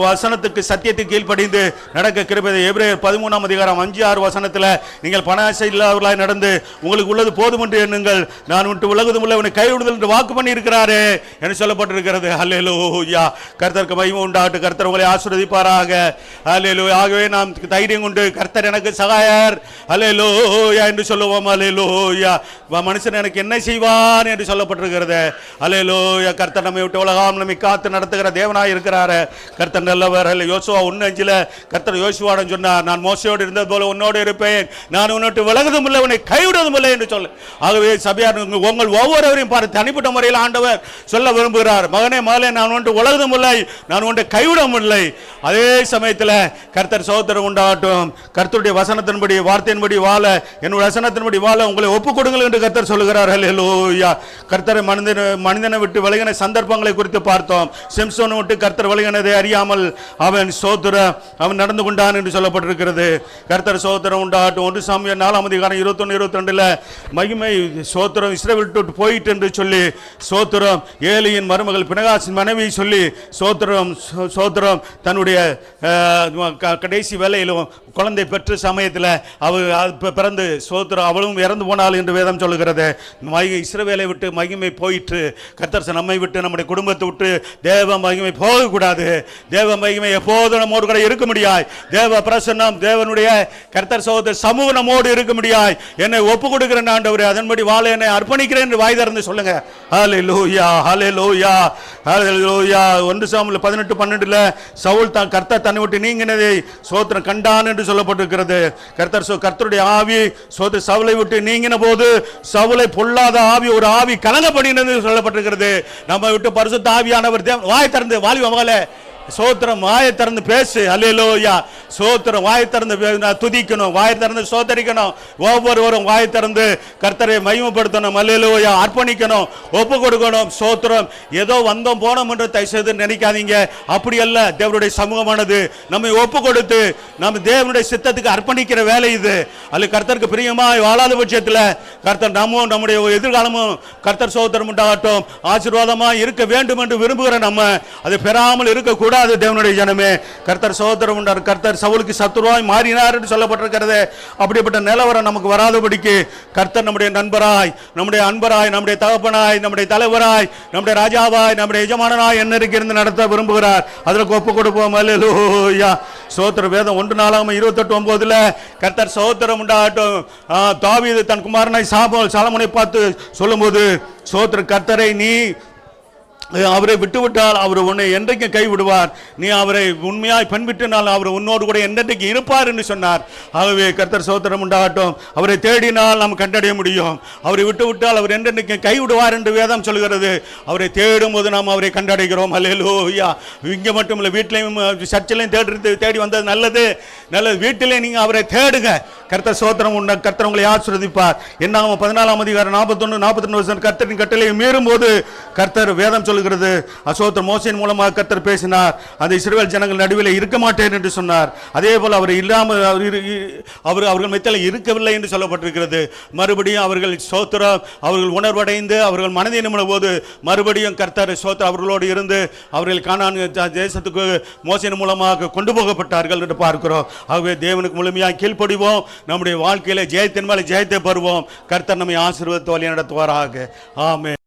வசனத்துக்கு சத்தியத்துக்கு கீழ்ப்படிந்து நடக்க கிருபை. எபிரேயர் 13ஆம் அதிகாரம் 5-6 வசனத்தில் நீங்கள் பணாசை இல்லாதவர்களாய் நடந்து உங்களுக்கு உள்ளது போதும் என்று எண்ணுங்கள், நான் விட்டு உலகதும் உள்ள உன்னை கைவிடுதல் என்று வாக்கு பண்ணி இருக்கிறாரே என்று சொல்லப்பட்டிருக்கிறது. ஹல்லேலூயா. கர்த்தருக்கு மகிமை உண்டாகட்டும். கர்த்தர் உங்களை ஆசீர்வதிப்பாராக. ஹல்லேலூயா. ஆகவே நாம் தைரியம் கொண்டு கர்த்தர் எனக்கு சகாயர் ஹல்லேலூயா என்று சொல்லுவோம். ஹல்லேலூயா. மனுஷன் எனக்கு என்ன செய்வான் என்று சொல்லப்பட்டிருக்கிறது. ஹல்லேலூயா. கர்த்தர் நம்மை விட்டு இடராகாமல் நம்மை காத்து நடத்துகிற தேவனாய் இருக்கிறாரு. கர்த்தர் நல்லவர். யோசுவா 1:5 கர்த்தர் யோசுவாவிடம் சொன்னார், நான் மோசையோடு இருந்தது போல உன்னோடு இருப்பேன், நான் உன்னோட்டு விலகுவதும் இல்லை, உன்னை கைவிடுவதும் இல்லை என்று சொல்ல. ஆகவே சபையார் உங்கள் ஒவ்வொருவரையும் பார்த்து தனிப்பட்ட முறையில் ஆண்டவர் சொல்ல விரும்புகிறார், மகனே மகளே, நான் ஒன்று உலகதும் இல்லை, நான் ஒன்றை கைவிடவும் இல்லை. அதே சமயத்தில் கர்த்தர் சகோதரம் உண்டாகட்டும், கர்த்தருடைய வசனத்தின்படி வார்த்தையின்படி வாழ, என்னுடைய வசனத்தின்படி வாழ உங்களை ஒப்புக் கொடுங்கள் என்று கர்த்தர் சொல்லுகிறார். ஹல்லேலூயா. கர்த்தரை மனிதனை விட்டு விலகின சந்தர்ப்பங்களை குறித்து பார்த்தோம். சிம்சோனை விட்டு கர்த்தர் விலகினதை அறியாமல் அவன் அவன் நடந்து கொண்டான் என்று சொல்லப்பட்டிருக்கிறது. கர்த்தர் சோத்திரம் உண்டாகட்டும். 1 சாமுவேல் 4:21-22 மகிமை சோத்திரம் இஸ்ரவேல் விட்டு போயிட்டு என்று சொல்லி சோத்திரம் ஏலியின் மருமகள் பினகாசின் மனைவி சொல்லி சோத்திரம் தன்னுடைய கடைசி வேலையிலும் குழந்தை பெற்ற சமயத்தில் அவள் பிறந்து சோத்திரம் அவளும் இறந்து போனாள் என்று வேதம் சொல்லுகிறது. இஸ்ரவேலை விட்டு மகிமை போயிற்று. கர்த்தர் நம்மை விட்டு நம்முடைய குடும்பத்தை விட்டு தேவ மகிமை போகக்கூடாது. தேவ மகிமை எப்போதும் நம்மோடு கூட இருக்க முடியாது. தேவ பிரசன்னம் தேவனுடைய கர்த்தர் சகோதர சமூகம் நம்மோடு இருக்க முடியாது. என்னை ஒப்பு கொடுக்கிறேன் ஆண்டவரே, அதன்படி வாழ என்னை அர்ப்பணிக்கிறேன் என்று வாய் திறந்து சொல்லுங்க. ஹல்லேலூயா, ஹல்லேலூயா, ஹல்லேலூயா. 1 சாமுவேல் 18:12 சவுல் தான் கர்த்தர் தன்னை விட்டு நீங்கினதை சோத்திரம் கண்டான் என்று சொல்லப்பட்டிருக்கிறது. கர்த்தருடைய ஆவி சவுலை விட்டு நீங்கின போது சவுலை பொல்லாத ஆவி ஒரு ஆவி கலங்கப்படினது சொல்லப்பட்டிருக்கிறது. நம்ம விட்டு பரிசுத்த ஆவியானவர் வாய் திறந்து வாலிப மகளே சோத்திரம் வாயை திறந்து பேசு. அல்லேலூயா. சோத்திரம் வாயை திறந்து துதிக்கணும், வாயை திறந்து சோதரிக்கணும். ஒவ்வொருவரும் வாயை திறந்து கர்த்தரை மகிமைப்படுத்தணும். அல்லேலூயா. அர்ப்பணிக்கணும், ஒப்பு கொடுக்கணும். சோத்திரம் ஏதோ வந்தோம் போனோம் என்று தயவு செய்து நினைக்காதீங்க. அப்படி அல்ல. தேவனுடைய சமூகமானது நம்மை ஒப்பு கொடுத்து நம்ம தேவனுடைய சித்தத்துக்கு அர்ப்பணிக்கிற வேலை இது. அது கர்த்தருக்கு பிரியமாய் வாழாத பட்சத்தில் கர்த்தர் நம்முடைய எதிர்காலமும் கர்த்தர் சோத்திரம் உண்டாகட்டும் ஆசீர்வாதமாக இருக்க வேண்டும் என்று விரும்புகிற நம்ம அது பெறாமல் இருக்கக்கூடாது. தேவனுடைய ஜனமே, கர்த்தர் சகோதரம் உண்டார். கர்த்தர் சவுலுக்கு சத்துருவாய் மாறினார் என்று சொல்லப்பட்டிருக்கிறது. அப்படிப்பட்ட நிலவரம் நமக்கு வராதபடிக்கு கர்த்தர் நம்முடைய நண்பராய், நம்முடைய அன்பராய், நம்முடைய தகப்பனாய், நம்முடைய தலைவராய், நம்முடைய ராஜாவாய், நம்முடைய எஜமானனாய் என்னருக்கு இருந்து நடத்த விரும்புகிறார். அதற்கு ஒப்பு கொடுப்போம். அல்லேலூயா. சோத்திர வேதம் 1 நாளாகமம் 28:9 கர்த்தர் சகோதரம் உண்டாகட்டும். தாவீது தன் குமாரனை சாலமோனை பார்த்து சொல்லும்போது சோத்திர கர்த்தரை நீ அவரை விட்டுவிட்டால் அவர் உன்னை என்றைக்கும் கைவிடுவார், நீ அவரை உண்மையாய் பண்பிட்டினால் அவர் உன்னோடு கூட என்றைக்கு இருப்பார் என்று சொன்னார். ஆகவே கர்த்தர் சோத்திரம் உண்டாகட்டும். அவரை தேடினால் நாம் கண்டடைய முடியும். அவரை விட்டுவிட்டால் அவர் என்றைக்கும் கைவிடுவார் என்று வேதம் சொல்கிறது. அவரை தேடும் போது நாம் அவரை கண்டடைகிறோம். அல்லேலூயா. இங்கே மட்டும் இல்லை, வீட்டிலையும் சர்ச்சிலையும் தேடி வந்தது நல்லது. வீட்டிலே நீங்கள் அவரை தேடுங்க. கர்த்தர் சோத்திரம் உண்ட கர்த்தர் உங்களை ஆசீர்வதிப்பார். என்னாகும் 14:41-42 கர்த்தரின் கட்டளையை மீறும் போது கர்த்தர் வேதம் சொல்லுகிறது, அசோத்திர மோசையின் மூலமாக கர்த்தர் பேசினார். அந்த இஸ்ரவேல் ஜனங்கள் நடுவில் இருக்க மாட்டேன் என்று சொன்னார். அதே போல் அவர் இல்லாமல் அவர்கள் மத்தியில் இருக்கவில்லை என்று சொல்லப்பட்டிருக்கிறது. மறுபடியும் அவர்கள் சோத்திரம் அவர்கள் உணர்வடைந்து அவர்கள் மனதை நிமிடும் போது மறுபடியும் கர்த்தர் சோத்திரம் அவர்களோடு இருந்து அவர்கள் கானான் தேசத்துக்கு மோசையின் மூலமாக கொண்டு போகப்பட்டார்கள் என்று பார்க்கிறோம். ஆகவே தேவனுக்கு முழுமையாக கீழ்ப்படிவோம். நம்முடைய வாழ்க்கையில ஜெயத்தின் மேலே ஜெயத்தை பெறுவோம். கர்த்தர் நம்மை ஆசீர்வதித்து வழி நடத்துவாராக. ஆமென்.